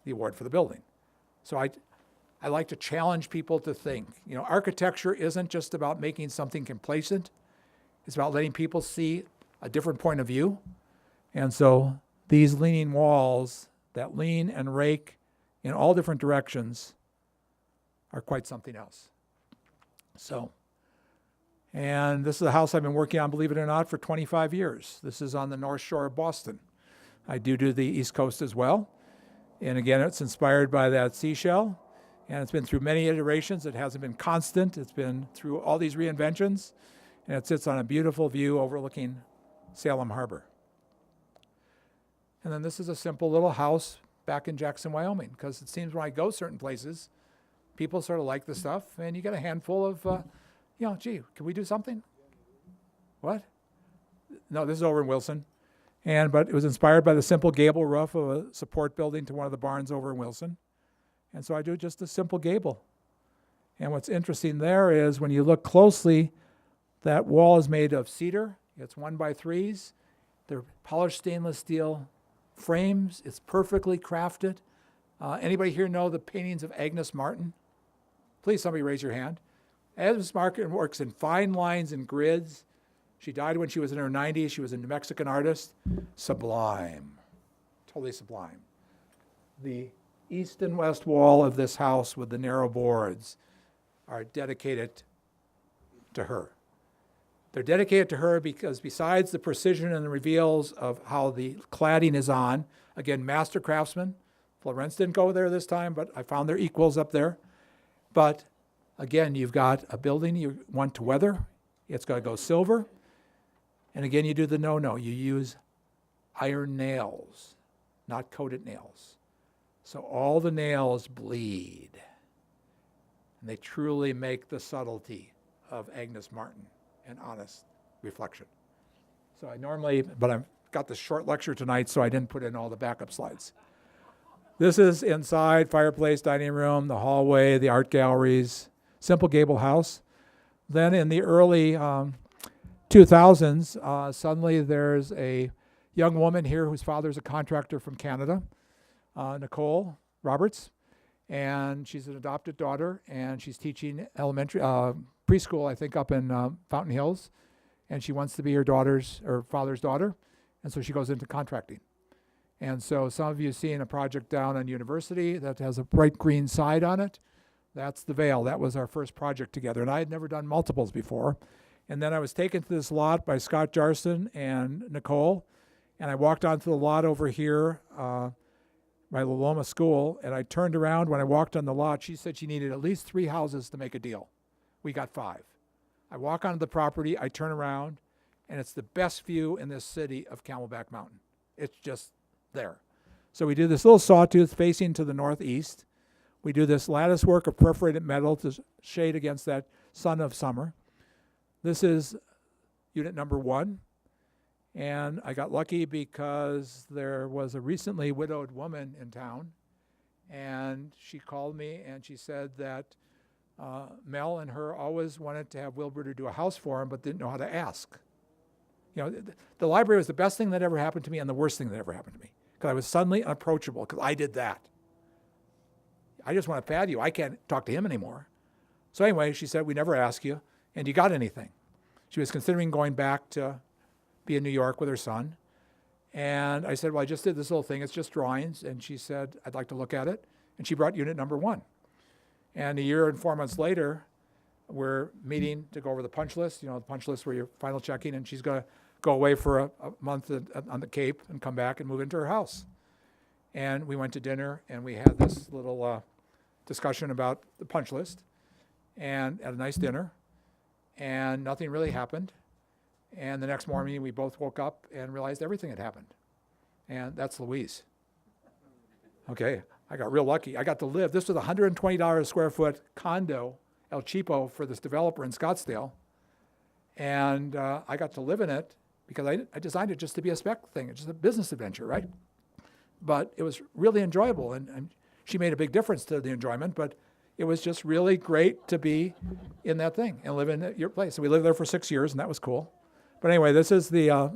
the award for the building. So I like to challenge people to think. You know, architecture isn't just about making something complacent. It's about letting people see a different point of view. And so these leaning walls that lean and rake in all different directions are quite something else. So, and this is a house I've been working on, believe it or not, for 25 years. This is on the North Shore of Boston. I do the East Coast as well. And again, it's inspired by that seashell. And it's been through many iterations. It hasn't been constant. It's been through all these reinventions. And it sits on a beautiful view overlooking Salem Harbor. And then this is a simple little house back in Jackson, Wyoming, because it seems when I go certain places, people sort of like the stuff, and you get a handful of, you know, gee, can we do something? What? No, this is over in Wilson. But it was inspired by the simple gable roof of a support building to one of the barns over in Wilson. And so I do just a simple gable. And what's interesting there is when you look closely, that wall is made of cedar. It's 1x3s. They're polished stainless steel frames. It's perfectly crafted. Anybody here know the paintings of Agnes Martin? Please, somebody raise your hand. Agnes Martin works in fine lines and grids. She died when she was in her 90s. She was a Mexican artist. Sublime. Totally sublime. The east and west wall of this house with the narrow boards are dedicated to her. They're dedicated to her because besides the precision and the reveals of how the cladding is on, again, master craftsmen. Florence didn't go there this time, but I found their equals up there. But again, you've got a building you want to weather. It's got to go silver. And again, you do the no-no. You use iron nails, not coated nails. So all the nails bleed. And they truly make the subtlety of Agnes Martin and honest reflection. So but I've got this short lecture tonight, so I didn't put in all the backup slides. This is inside, fireplace, dining room, the hallway, the art galleries, simple gable house. Then in the early 2000s, suddenly there's a young woman here whose father's a contractor from Canada, Nicole Roberts, and she's an adopted daughter, and she's teaching preschool, I think, up in Fountain Hills, and she wants to be her father's daughter, and so she goes into contracting. And so some of you have seen a project down on University that has a bright green side on it. That's the Veil. That was our first project together, and I had never done multiples before. And then I was taken to this lot by Scott Jarson and Nicole, and I walked onto the lot over here, my Loma school, and I turned around when I walked on the lot. She said she needed at least 3 houses to make a deal. We got 5. I walk onto the property, I turn around, and it's the best view in this city of Camelback Mountain. It's just there. So we do this little sawtooth facing to the northeast. We do this lattice work of perforated metal to shade against that sun of summer. This is unit number 1. And I got lucky because there was a recently widowed woman in town, and she called me and she said that Mel and her always wanted to have Wil Bruder do a house for him, but didn't know how to ask. You know, the library was the best thing that ever happened to me and the worst thing that ever happened to me, because I was suddenly unapproachable because I did that. I just want to pad you. I can't talk to him anymore. So anyway, she said, we never ask you, and you got anything? She was considering going back to be in New York with her son. And I said, well, I just did this little thing. It's just drawings. And she said, I'd like to look at it. And she brought unit number 1. And a year and 4 months later, we're meeting to go over the punch list, the punch list where you're final checking. And she's going to go away for a month on the Cape and come back and move into her house. And we went to dinner and we had this little discussion about the punch list and had a nice dinner. And nothing really happened. And the next morning, we both woke up and realized everything had happened. And that's Louise. Okay, I got real lucky. I got to live. This was a $120 a square foot condo, El Cheapo, for this developer in Scottsdale. And I got to live in it because I designed it just to be a spec thing. It's just a business adventure, right? But it was really enjoyable. And she made a big difference to the enjoyment, but it was just really great to be in that thing and live in your place. So we lived there for 6 years, and that was cool. But anyway, this is the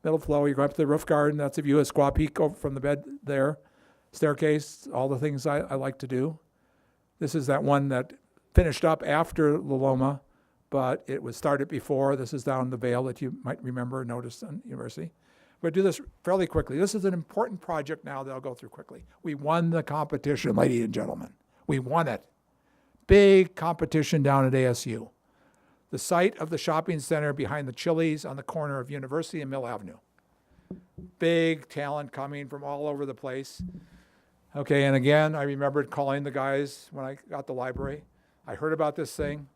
middle flow. You go up to the roof garden. That's a view of Squaw Peak over from the bed there. Staircase, all the things I like to do. This is that one that finished up after La Loma, but it was started before. This is down the Vale that you might remember, notice on University. We'll do this fairly quickly. This is an important project now that I'll go through quickly. We won the competition, ladies and gentlemen. We won it. Big competition down at ASU. The site of the shopping center behind the Chili's on the corner of University and Mill Avenue. Big talent coming from all over the place. Okay, and again, I remembered calling the guys when I got the library. I heard about this thing,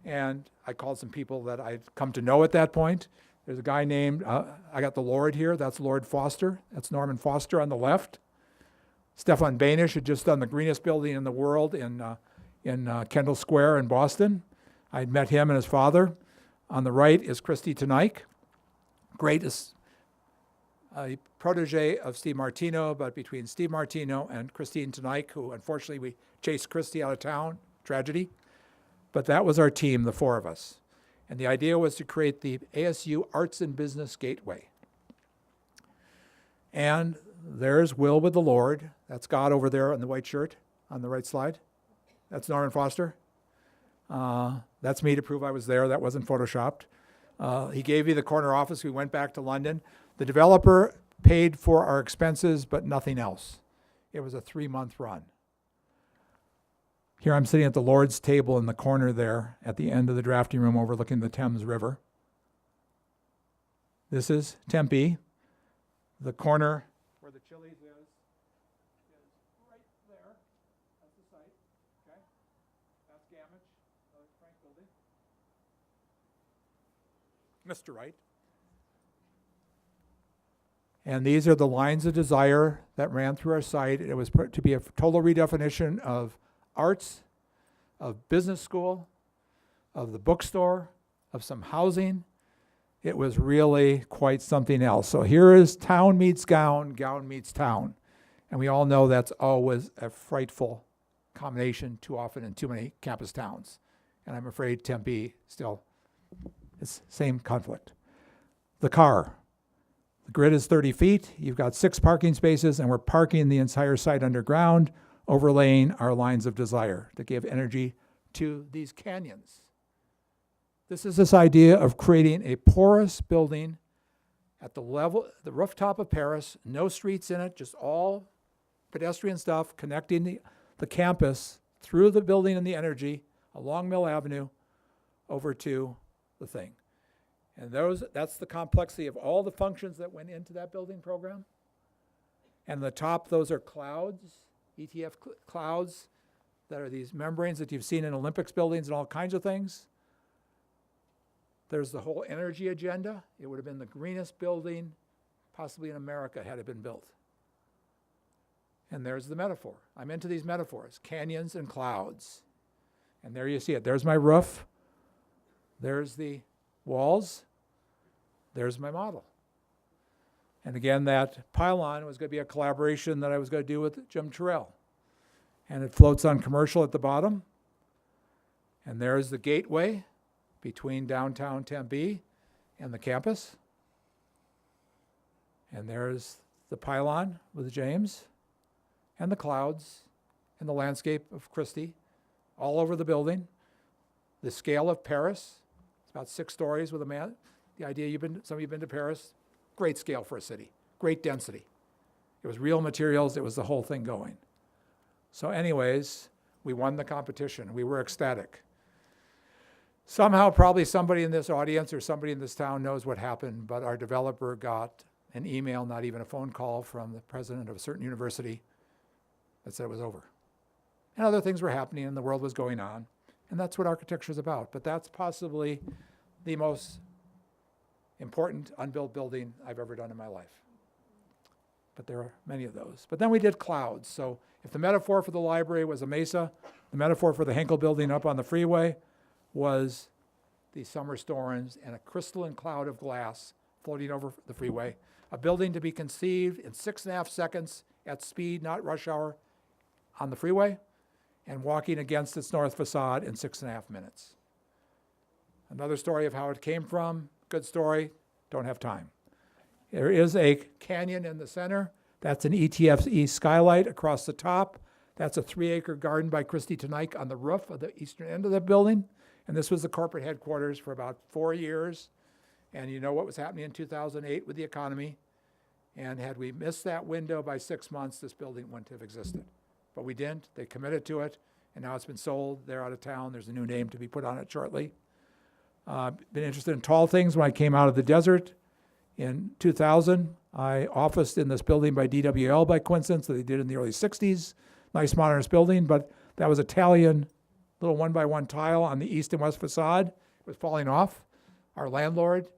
and I called some people that I'd come to know at that point. There's a guy named, I got the Lord here, that's Lord Foster. That's Norman Foster on the left. Stefan Banish had just done the greenest building in the world in Kendall Square in Boston. I'd met him and his father. On the right is Christy Tanaik. Great, is a protege of Steve Martino, but between Steve Martino and Christine Tanaik, who unfortunately we chased Christy out of town, tragedy. But that was our team, the 4 of us. And the idea was to create the ASU Arts and Business Gateway. And there's Will with the Lord. That's God over there in the white shirt on the right slide. That's Norman Foster. That's me to prove I was there. That wasn't photoshopped. He gave me the corner office. We went back to London. The developer paid for our expenses, but nothing else. It was a 3-month run. Here I'm sitting at the Lord's table in the corner there at the end of the drafting room overlooking the Thames River. This is Tempe. The corner where the Chili's is right there. That's the site. Okay. That's Gamage, Frank building. Mr. Wright. And these are the lines of desire that ran through our site. It was to be a total redefinition of arts, of business school, of the bookstore, of some housing. It was really quite something else. So here is town meets gown, gown meets town. And we all know that's always a frightful combination too often in too many campus towns. And I'm afraid Tempe still, it's same conflict. The car. The grid is 30 feet. You've got 6 parking spaces, and we're parking the entire site underground, overlaying our lines of desire to give energy to these canyons. This is this idea of creating a porous building at the level, the rooftop of Paris, no streets in it, just all pedestrian stuff connecting the campus through the building and the energy along Mill Avenue over to the thing. And that's the complexity of all the functions that went into that building program. And the top, those are clouds, ETF clouds, that are these membranes that you've seen in Olympics buildings and all kinds of things. There's the whole energy agenda. It would have been the greenest building possibly in America had it been built. And there's the metaphor. I'm into these metaphors, canyons and clouds. And there you see it. There's my roof. There's the walls. There's my model. And again, that pylon was going to be a collaboration that I was going to do with Jim Terrell. And it floats on commercial at the bottom. And there's the gateway between downtown Tempe and the campus. And there's the pylon with James and the clouds and the landscape of Christie all over the building. The scale of Paris, it's about 6 stories with a man. The idea some of you have been to Paris, great scale for a city, great density. It was real materials, it was the whole thing going. So anyways, we won the competition. We were ecstatic. Somehow, probably somebody in this audience or somebody in this town knows what happened, but our developer got an email, not even a phone call, from the president of a certain university that said it was over. And other things were happening and the world was going on. And that's what architecture is about. But that's possibly the most important unbuilt building I've ever done in my life. But there are many of those. But then we did clouds. So if the metaphor for the library was a mesa, the metaphor for the Henkel building up on the freeway was the summer storms and a crystalline cloud of glass floating over the freeway. A building to be conceived in 6.5 seconds at speed, not rush hour, on the freeway, and walking against its north facade in 6.5 minutes. Another story of how it came from, good story, don't have time. There is a canyon in the center. That's an ETFE skylight across the top. That's a 3-acre garden by Christy Tonique on the roof of the eastern end of the building. And this was the corporate headquarters for about 4 years. And you know what was happening in 2008 with the economy. And had we missed that window by 6 months, this building wouldn't have existed. But we didn't. They committed to it. And now it's been sold. They're out of town. There's a new name to be put on it shortly. Been interested in tall things when I came out of the desert. In 2000, I officed in this building by DWL by coincidence that they did in the early 60s. Nice modernist building, but that was Italian, little 1-by-1 tile on the east and west facade. It was falling off. Our landlord,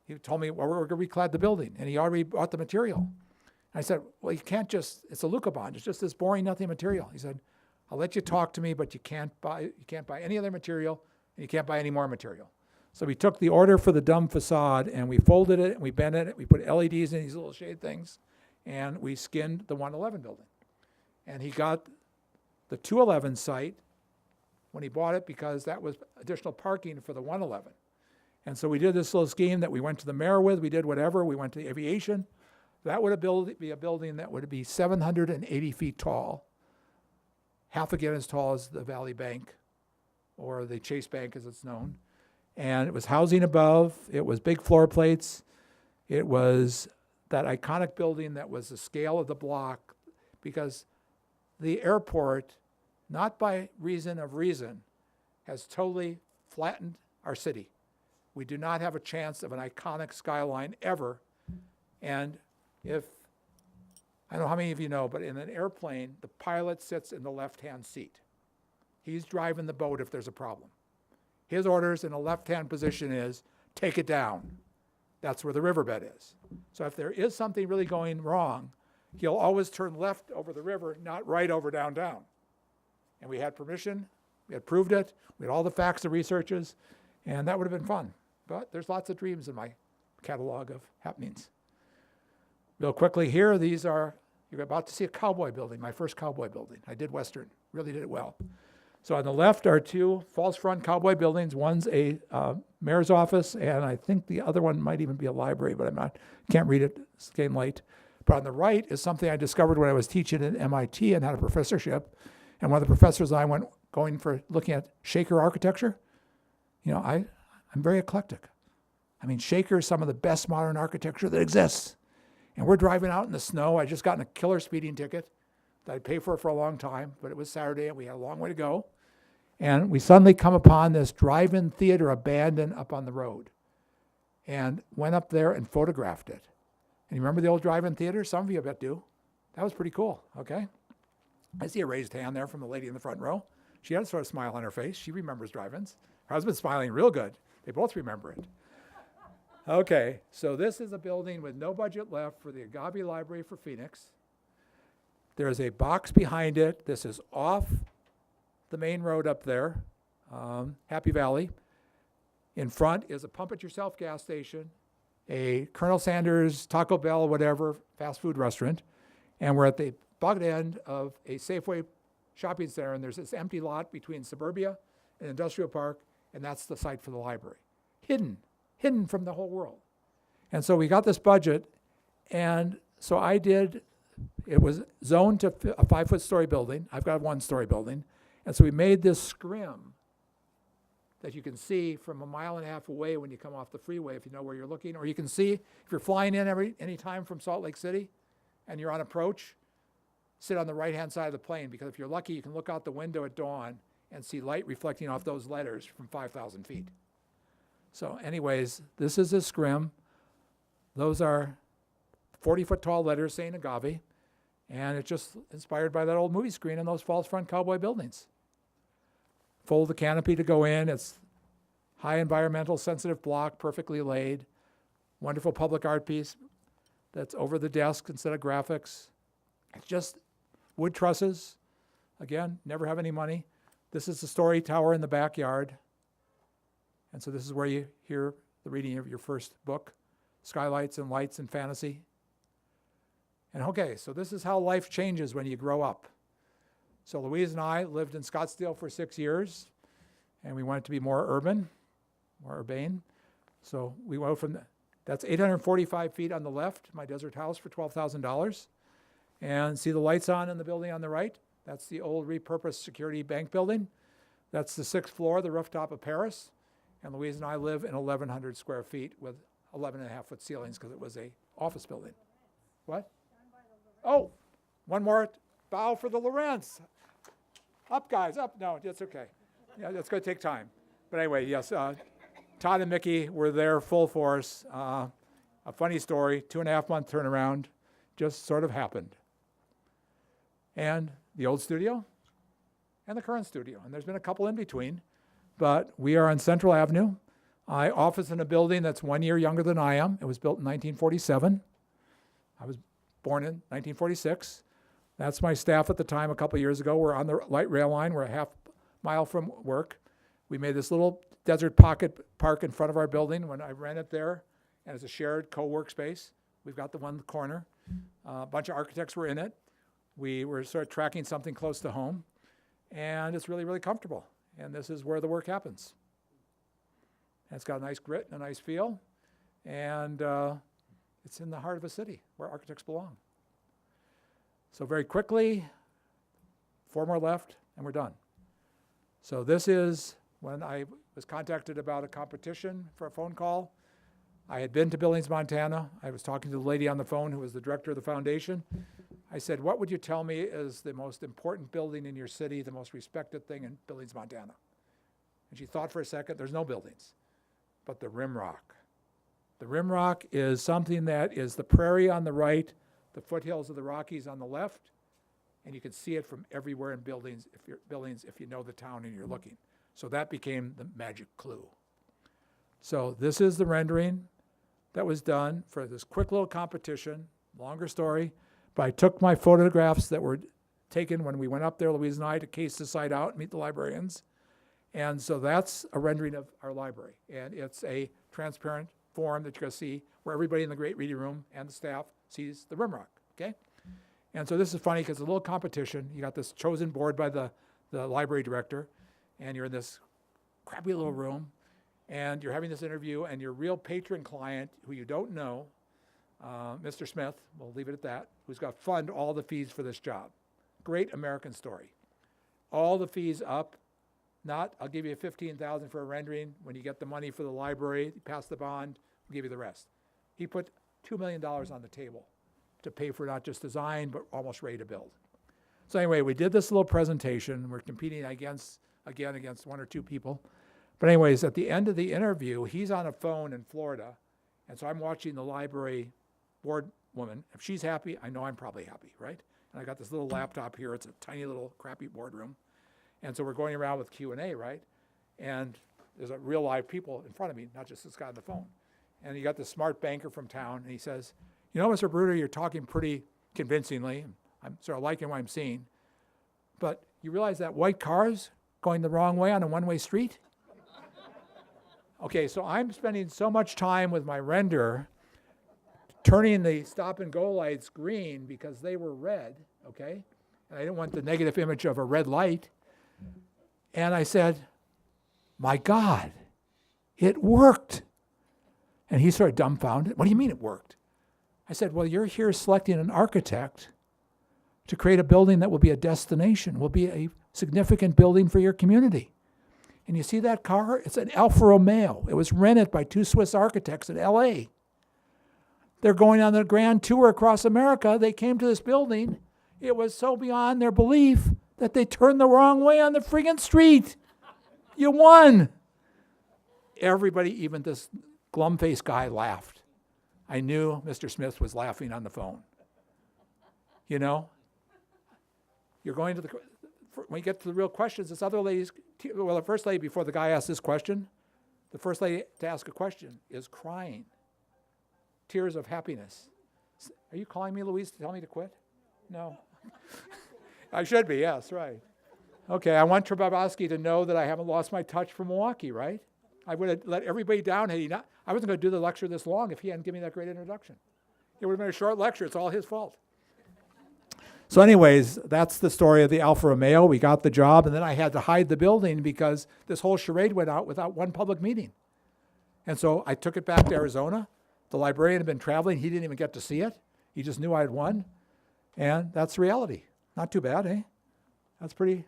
he told me, well, we're going to reclad the building, and he already bought the material. And I said, well, you can't just, it's a Lucabond, it's just this boring nothing material. He said, I'll let you talk to me, but you can't buy any other material, and you can't buy any more material. So we took the order for the dumb facade and we folded it and we bent it. We put LEDs in these little shade things and we skinned the 111 building. And he got the 211 site when he bought it because that was additional parking for the 111. And so we did this little scheme that we went to the mayor with. We did whatever. We went to aviation. That would be a building that would be 780 feet tall, half again as tall as the Valley Bank or the Chase Bank as it's known. And it was housing above, it was big floor plates, it was that iconic building that was the scale of the block, because the airport, not by reason of reason, has totally flattened our city. We do not have a chance of an iconic skyline ever. And if, I don't know how many of you know, but in an airplane, the pilot sits in the left-hand seat. He's driving the boat if there's a problem. His orders in a left-hand position is, take it down. That's where the riverbed is. So if there is something really going wrong, he'll always turn left over the river, not right over downtown. And we had permission, we had proved it, we had all the facts, the researches, and that would have been fun. But there's lots of dreams in my catalog of happenings. Real quickly here, you're about to see a cowboy building, my first cowboy building. I did Western, really did it well. So on the left are two false front cowboy buildings. One's a mayor's office, and I think the other one might even be a library, but can't read it, it's getting late. But on the right is something I discovered when I was teaching at MIT and had a professorship. And one of the professors and I going for looking at Shaker architecture. You know, I'm very eclectic. I mean, Shaker is some of the best modern architecture that exists. And we're driving out in the snow. I just gotten a killer speeding ticket that I'd pay for a long time, but it was Saturday and we had a long way to go. And we suddenly come upon this drive-in theater abandoned up on the road, and went up there and photographed it. And you remember the old drive-in theater? Some of you I bet do. That was pretty cool, okay? I see a raised hand there from the lady in the front row. She had a sort of smile on her face. She remembers drive-ins. Her husband's smiling real good. They both remember it. Okay, so this is a building with no budget left for the Agave Library for Phoenix. There's a box behind it. This is off the main road up there, Happy Valley. In front is a pump-it-yourself gas station, a Colonel Sanders, Taco Bell, whatever, fast food restaurant. And we're at the butt end of a Safeway shopping center, and there's this empty lot between Suburbia and Industrial Park, and that's the site for the library. Hidden from the whole world. And so we got this budget, and so it was zoned to a 5-foot story building. I've got a 1-story building. And so we made this scrim that you can see from 1.5 miles away when you come off the freeway, if you know where you're looking. Or you can see, if you're flying in any time from Salt Lake City and you're on approach, sit on the right-hand side of the plane, because if you're lucky, you can look out the window at dawn and see light reflecting off those letters from 5,000 feet. So anyways, this is a scrim. Those are 40-foot tall letters saying Agave, and it's just inspired by that old movie screen and those false front cowboy buildings. Fold the canopy to go in. It's high environmental sensitive block, perfectly laid. Wonderful public art piece that's over the desk instead of graphics. It's just wood trusses. Again, never have any money. This is the story tower in the backyard. And so this is where you hear the reading of your first book, Skylights and Lights and Fantasy. And okay, so this is how life changes when you grow up. So Louise and I lived in Scottsdale for 6 years, and we wanted to be more urban, more urbane. So we went from, that's 845 feet on the left, my desert house for $12,000. And see the lights on in the building on the right? That's the old repurposed security bank building. That's the 6th floor, the rooftop of Paris. And Louise and I live in 1,100 square feet with 11.5-foot ceilings because it was a office building. What? Oh, one more bow for the Lorentz. Up, guys, up. No, that's okay. Yeah, that's going to take time. But anyway, yes, Todd and Mickey were there full force. A funny story, 2.5-month turnaround, just sort of happened. And the old studio and the current studio. And there's been a couple in between. But we are on Central Avenue. I office in a building that's 1 year younger than I am. It was built in 1947. I was born in 1946. That's my staff at the time a couple of years ago. We're on the light rail line. We're a half mile from work. We made this little desert pocket park in front of our building when I ran it there, and it's a shared co-work space. We've got the one in the corner. A bunch of architects were in it. We were sort of tracking something close to home, and it's really, really comfortable. And this is where the work happens. And it's got a nice grit and a nice feel, and it's in the heart of a city where architects belong. So very quickly, 4 more left, and we're done. So this is when I was contacted about a competition for a phone call. I had been to Billings, Montana. I was talking to the lady on the phone who was the director of the foundation. I said, what would you tell me is the most important building in your city, the most respected thing in Billings, Montana? And she thought for a second. There's no buildings, but the Rim Rock. The Rim Rock is something that is the prairie on the right, the foothills of the Rockies on the left, and you can see it from everywhere in Billings if you know the town and you're looking. So that became the magic clue. So this is the rendering that was done for this quick little competition, longer story, but I took my photographs that were taken when we went up there, Louise and I, to case the site out and meet the librarians. And so that's a rendering of our library. And it's a transparent form that you're going to see where everybody in the great reading room and the staff sees the Rim Rock, okay? And so this is funny because it's a little competition. You got this chosen board by the library director, and you're in this crappy little room, and you're having this interview, and your real patron client, who you don't know, Mr. Smith, we'll leave it at that, who's got to fund all the fees for this job. Great American story. All the fees up, not, I'll give you $15,000 for a rendering. When you get the money for the library, you pass the bond, we'll give you the rest. He put $2 million on the table to pay for not just design, but almost ready to build. So anyway, we did this little presentation. We're competing against one or two people. But anyways, at the end of the interview, he's on a phone in Florida. And so I'm watching the library board woman. If she's happy, I know I'm probably happy, right? And I got this little laptop here. It's a tiny little crappy boardroom. And so we're going around with Q&A, right? And there's a real live people in front of me, not just this guy on the phone. And you got this smart banker from town, and he says, you know, Mr. Bruder, you're talking pretty convincingly. I'm sort of liking what I'm seeing. But you realize that white car's going the wrong way on a one-way street? Okay, so I'm spending so much time with my render turning the stop and go lights green because they were red, okay? And I didn't want the negative image of a red light. And I said, my God, it worked. And he sort of dumbfounded. What do you mean it worked? I said, well, you're here selecting an architect to create a building that will be a destination, will be a significant building for your community. And you see that car? It's an Alfa Romeo. It was rented by 2 Swiss architects in LA. They're going on their grand tour across America. They came to this building. It was so beyond their belief that they turned the wrong way on the friggin' street. You won. Everybody, even this glum-faced guy, laughed. I knew Mr. Smith was laughing on the phone. You know? You're going to when you get to the real questions, this other lady's, well, the first lady, before the guy asked this question, the first lady to ask a question is crying. Tears of happiness. Are you calling me, Louise, to tell me to quit? No. I should be, yes, right. Okay, I want Trabowski to know that I haven't lost my touch for Milwaukee, right? I would have let everybody down had he not. I wasn't going to do the lecture this long if he hadn't given me that great introduction. It would have been a short lecture. It's all his fault. So anyways, that's the story of the Alfa Romeo. We got the job, and then I had to hide the building because this whole charade went out without one public meeting. And so I took it back to Arizona. The librarian had been traveling. He didn't even get to see it. He just knew I had won. And that's reality. Not too bad, eh? That's pretty,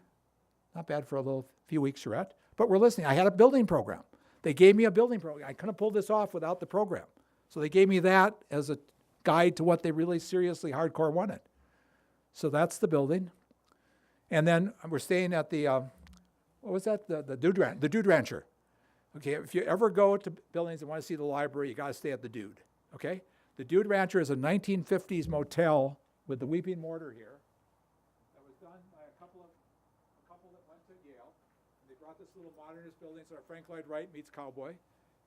not bad for a little few weeks charrette. But we're listening. I had a building program. They gave me a building program. I couldn't pull this off without the program. So they gave me that as a guide to what they really seriously hardcore wanted. So that's the building. And then we're staying at the, what was that? The Dude Rancher. Okay, if you ever go to Billings and want to see the library, you got to stay at the Dude, okay? The Dude Rancher is a 1950s motel with the weeping mortar here. That was done by a couple that went to Yale. They brought this little modernist building, so Frank Lloyd Wright meets Cowboy.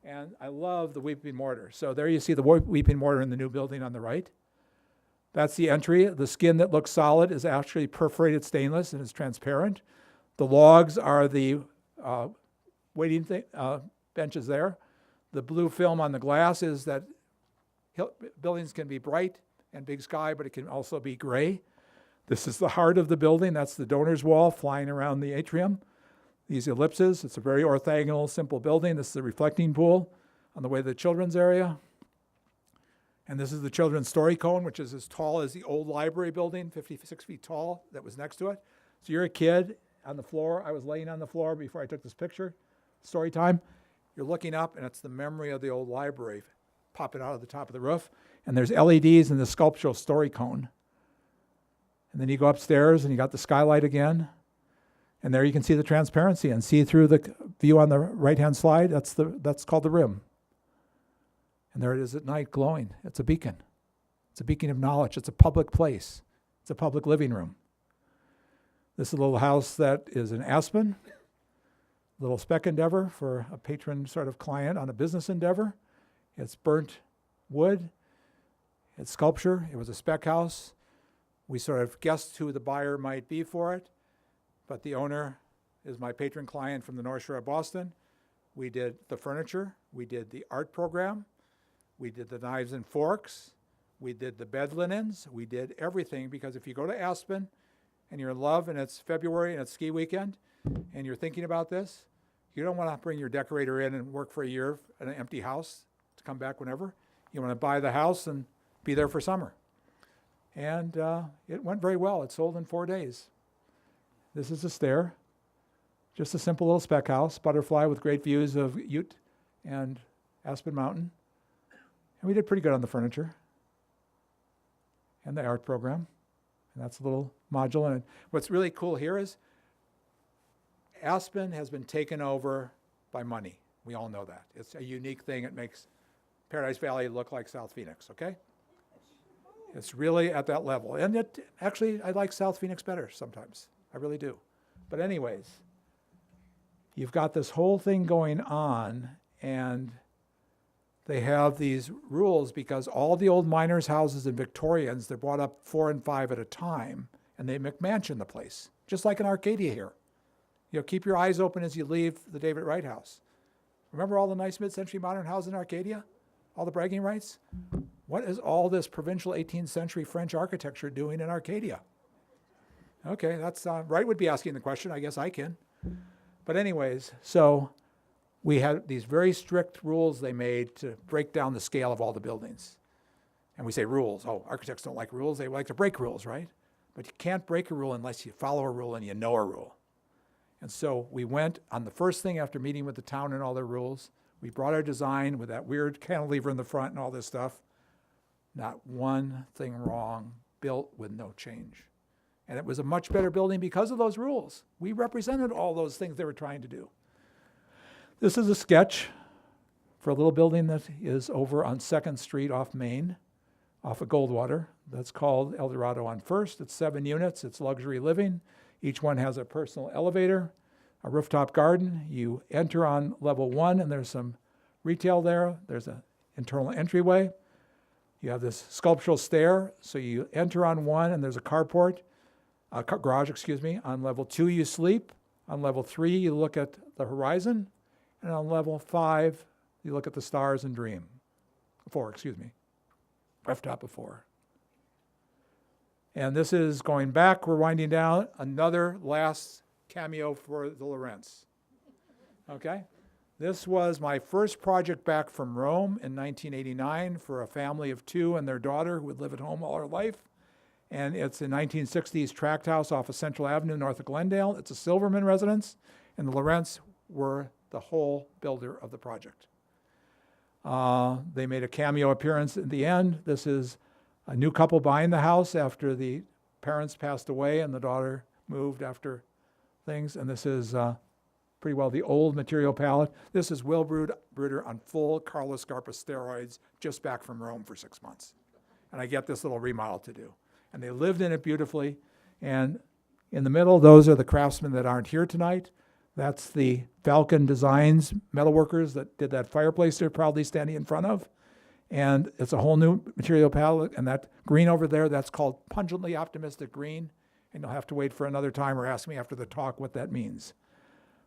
And I love the weeping mortar. So there you see the weeping mortar in the new building on the right. That's the entry. The skin that looks solid is actually perforated stainless and is transparent. The logs are the waiting benches there. The blue film on the glass is that buildings can be bright and big sky, but it can also be gray. This is the heart of the building. That's the donor's wall flying around the atrium. These ellipses, it's a very orthogonal, simple building. This is the reflecting pool on the way to the children's area. And this is the children's story cone, which is as tall as the old library building, 56 feet tall, that was next to it. So you're a kid on the floor. I was laying on the floor before I took this picture. story time. You're looking up, and it's the memory of the old library popping out of the top of the roof. And there's LEDs in the sculptural story cone. And then you go upstairs, and you got the skylight again. And there you can see the transparency and see through the view on the right-hand slide. That's called the rim. And there it is at night glowing. It's a beacon. It's a beacon of knowledge. It's a public place. It's a public living room. This is a little house that is in Aspen. Little spec endeavor for a patron sort of client on a business endeavor. It's burnt wood. It's sculpture. It was a spec house. We sort of guessed who the buyer might be for it, but the owner is my patron client from the North Shore of Boston. We did the furniture. We did the art program. We did the knives and forks. We did the bed linens. We did everything, because if you go to Aspen and you're in love and it's February and it's ski weekend and you're thinking about this, you don't want to bring your decorator in and work for a year in an empty house to come back whenever. You want to buy the house and be there for summer. And it went very well. It sold in 4 days. This is the stair. Just a simple little spec house, butterfly with great views of Ute and Aspen Mountain. And we did pretty good on the furniture and the art program. And that's a little module. And what's really cool here is Aspen has been taken over by money. We all know that. It's a unique thing. It makes Paradise Valley look like South Phoenix, okay? It's really at that level. And actually, I like South Phoenix better sometimes. I really do. But anyways, you've got this whole thing going on, and they have these rules because all the old miners' houses and Victorians, they're brought up 4 and 5 at a time, and they McMansion the place, just like in Arcadia here. Keep your eyes open as you leave the David Wright House. Remember all the nice mid-century modern houses in Arcadia? All the bragging rights? What is all this provincial 18th century French architecture doing in Arcadia? Okay, that's Wright would be asking the question. I guess I can. But anyways, so we had these very strict rules they made to break down the scale of all the buildings. And we say rules. Oh, architects don't like rules. They like to break rules, right? But you can't break a rule unless you follow a rule and you know a rule. And so we went on the first thing after meeting with the town and all their rules. We brought our design with that weird cantilever in the front and all this stuff. Not one thing wrong, built with no change. And it was a much better building because of those rules. We represented all those things they were trying to do. This is a sketch for a little building that is over on 2nd Street off Main, off of Goldwater. That's called El Dorado on First. It's 7 units. It's luxury living. Each one has a personal elevator, a rooftop garden. You enter on level 1, and there's some retail there. There's an internal entryway. You have this sculptural stair. So you enter on 1, and there's a carport. Garage. On level 2, you sleep. On level 3, you look at the horizon. And on level 5, you look at the stars and dream. 4. Rooftop of 4. And this is going back. We're winding down. Another last cameo for the Lorentz. Okay? This was my first project back from Rome in 1989 for a family of 2 and their daughter who would live at home all her life. And it's a 1960s tract house off of Central Avenue, north of Glendale. It's a Silverman residence, and the Lorentz were the whole builder of the project. They made a cameo appearance at the end. This is a new couple buying the house after the parents passed away and the daughter moved after things. And this is pretty well the old material palette. This is Wil Bruder on full Carlos Scarpa steroids, just back from Rome for 6 months. And I get this little remodel to do. And they lived in it beautifully. And in the middle, those are the craftsmen that aren't here tonight. That's the Falcon Designs metalworkers that did that fireplace they're proudly standing in front of. And it's a whole new material palette. And that green over there, that's called pungently optimistic green. And you'll have to wait for another time or ask me after the talk what that means.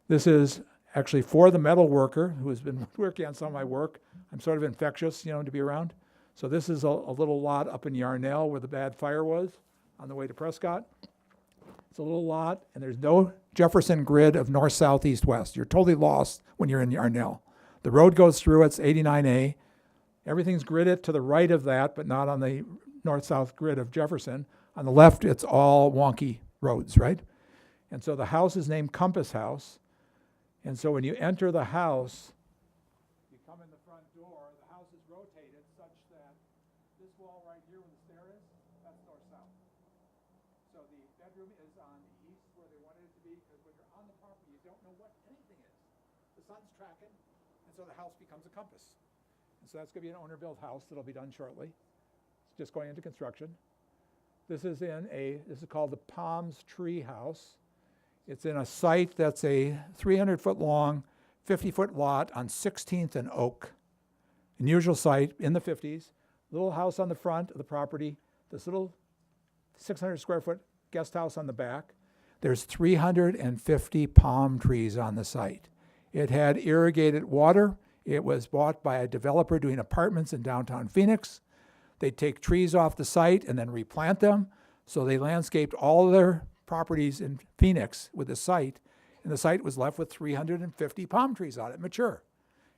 This is actually for the metal worker who has been working on some of my work. I'm sort of infectious, to be around. So this is a little lot up in Yarnell where the bad fire was on the way to Prescott. It's a little lot, and there's no Jefferson grid of north, south, east, west. You're totally lost when you're in Yarnell. The road goes through, it's 89A. Everything's gridded to the right of that, but not on the north-south grid of Jefferson. On the left, it's all wonky roads, right? And so the house is named Compass House. And so when you enter the house, you come in the front door, the house is rotated such that this wall right here where the stair is, that's north-south. So the bedroom is on the east where they wanted it to be, because when you're on the property, you don't know what anything is. The sun's tracking, and so the house becomes a compass. And so that's going to be an owner-built house that'll be done shortly. It's just going into construction. This is called the Palms Tree House. It's in a site that's a 300-foot long, 50-foot lot on 16th and Oak. Unusual site in the 50s. Little house on the front of the property. This little 600 square foot guest house on the back. There's 350 palm trees on the site. It had irrigated water. It was bought by a developer doing apartments in downtown Phoenix. They take trees off the site and then replant them. So they landscaped all of their properties in Phoenix with the site, and the site was left with 350 palm trees on it, mature.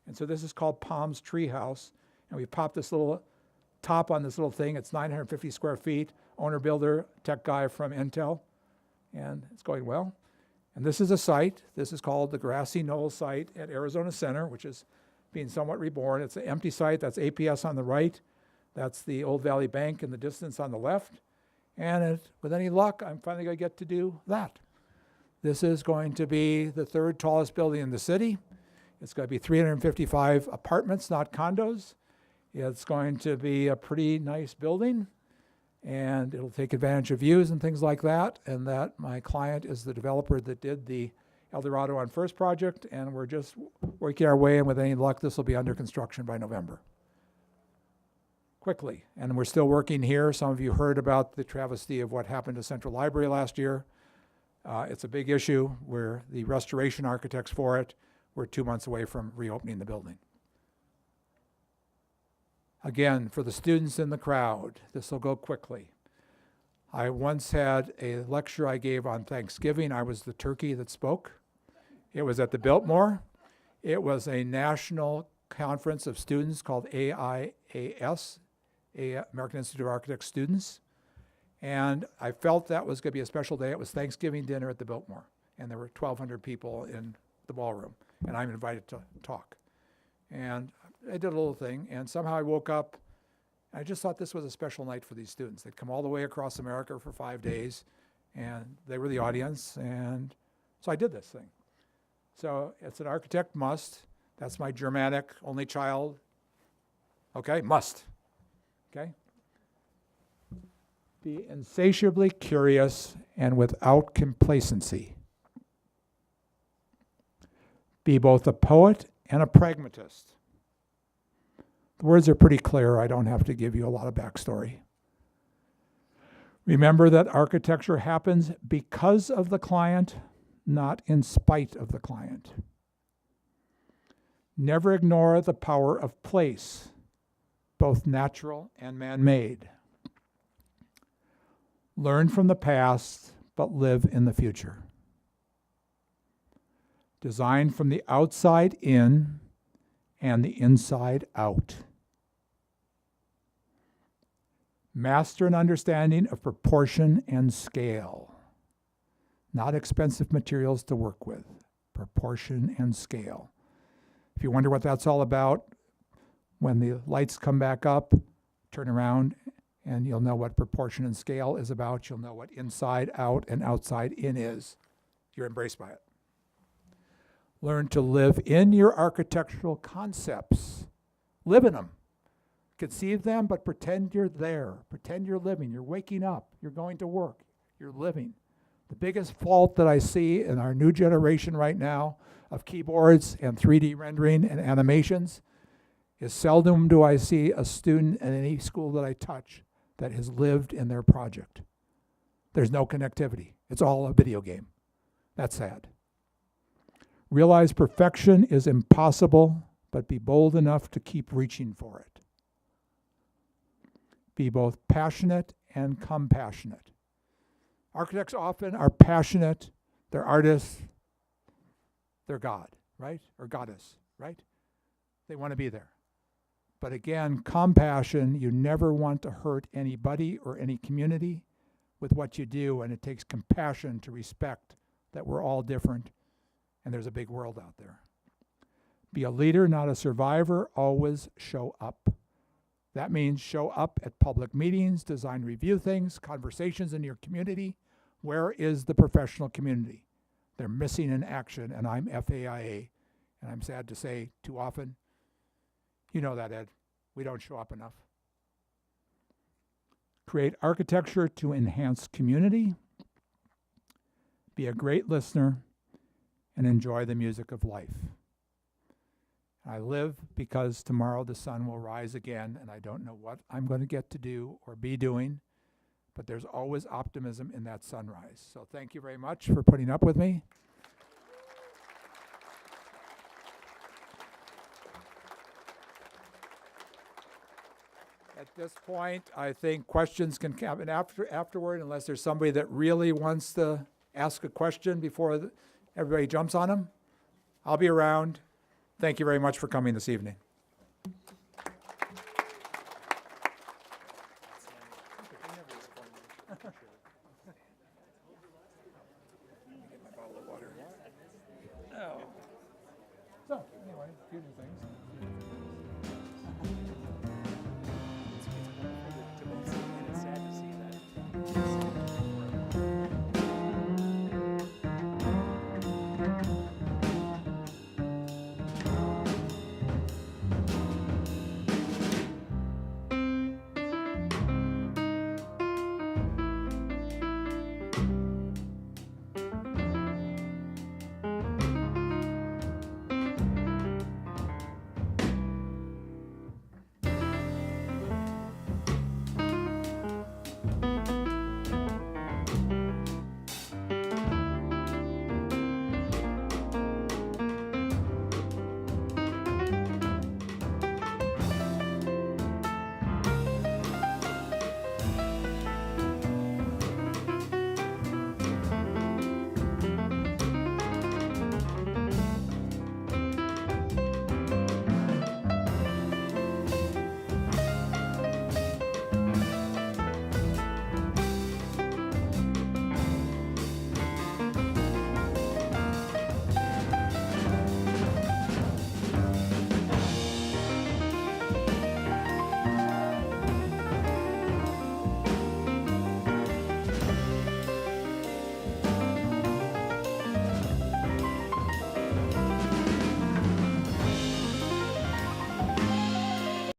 And so this is called Palms Tree House, and we popped this little top on this little thing. It's 950 square feet, owner builder, tech guy from Intel, and it's going well. And this is a site. This is called the Grassy Knoll site at Arizona Center, which is being somewhat reborn. It's an empty site. That's APS on the right. That's the Old Valley Bank in the distance on the left. And with any luck, I'm finally going to get to do that. This is going to be the third tallest building in the city. It's going to be 355 apartments, not condos. It's going to be a pretty nice building, and it'll take advantage of views and things like that. And that my client is the developer that did the El Dorado on First project, and we're just working our way, and with any luck, this will be under construction by November. Quickly, and we're still working here. Some of you heard about the travesty of what happened to Central Library last year. It's a big issue. We're the restoration architects for it. We're 2 months away from reopening the building. Again, for the students in the crowd, this will go quickly. I once had a lecture I gave on Thanksgiving. I was the turkey that spoke. It was at the Biltmore. It was a national conference of students called AIAS, American Institute of Architects students. And I felt that was going to be a special day. It was Thanksgiving dinner at the Biltmore, and there were 1,200 people in the ballroom, and I'm invited to talk. And I did a little thing, and somehow I woke up, and I just thought this was a special night for these students. They'd come all the way across America for 5 days, and they were the audience, and so I did this thing. So it's an architect must. That's my Germanic only child. Okay, must. Okay? Be insatiably curious and without complacency. Be both a poet and a pragmatist. The words are pretty clear. I don't have to give you a lot of backstory. Remember that architecture happens because of the client, not in spite of the client. Never ignore the power of place, both natural and man-made. Learn from the past, but live in the future. Design from the outside in and the inside out. Master an understanding of proportion and scale. Not expensive materials to work with. Proportion and scale. If you wonder what that's all about, when the lights come back up, turn around and you'll know what proportion and scale is about. You'll know what inside out and outside in is. You're embraced by it. Learn to live in your architectural concepts. Live in them. Conceive them, but pretend you're there. Pretend you're living. You're waking up. You're going to work. You're living. The biggest fault that I see in our new generation right now of keyboards and 3D rendering and animations is seldom do I see a student in any school that I touch that has lived in their project. There's no connectivity. It's all a video game. That's sad. Realize perfection is impossible, but be bold enough to keep reaching for it. Be both passionate and compassionate. Architects often are passionate, they're artists, they're God, right? Or goddess, right? They want to be there. But again, compassion, you never want to hurt anybody or any community with what you do, and it takes compassion to respect that we're all different and there's a big world out there. Be a leader, not a survivor. Always show up. That means show up at public meetings, design review things, conversations in your community. Where is the professional community? They're missing in action, and I'm FAIA, and I'm sad to say too often, you know that, Ed, we don't show up enough. Create architecture to enhance community. Be a great listener and enjoy the music of life. I live because tomorrow the sun will rise again, and I don't know what I'm going to get to do or be doing, but there's always optimism in that sunrise. So thank you very much for putting up with me. At this point, I think questions can happen afterward, unless there's somebody that really wants to ask a question before everybody jumps on them. I'll be around. Thank you very much for coming this evening. So, anyway, a few new things.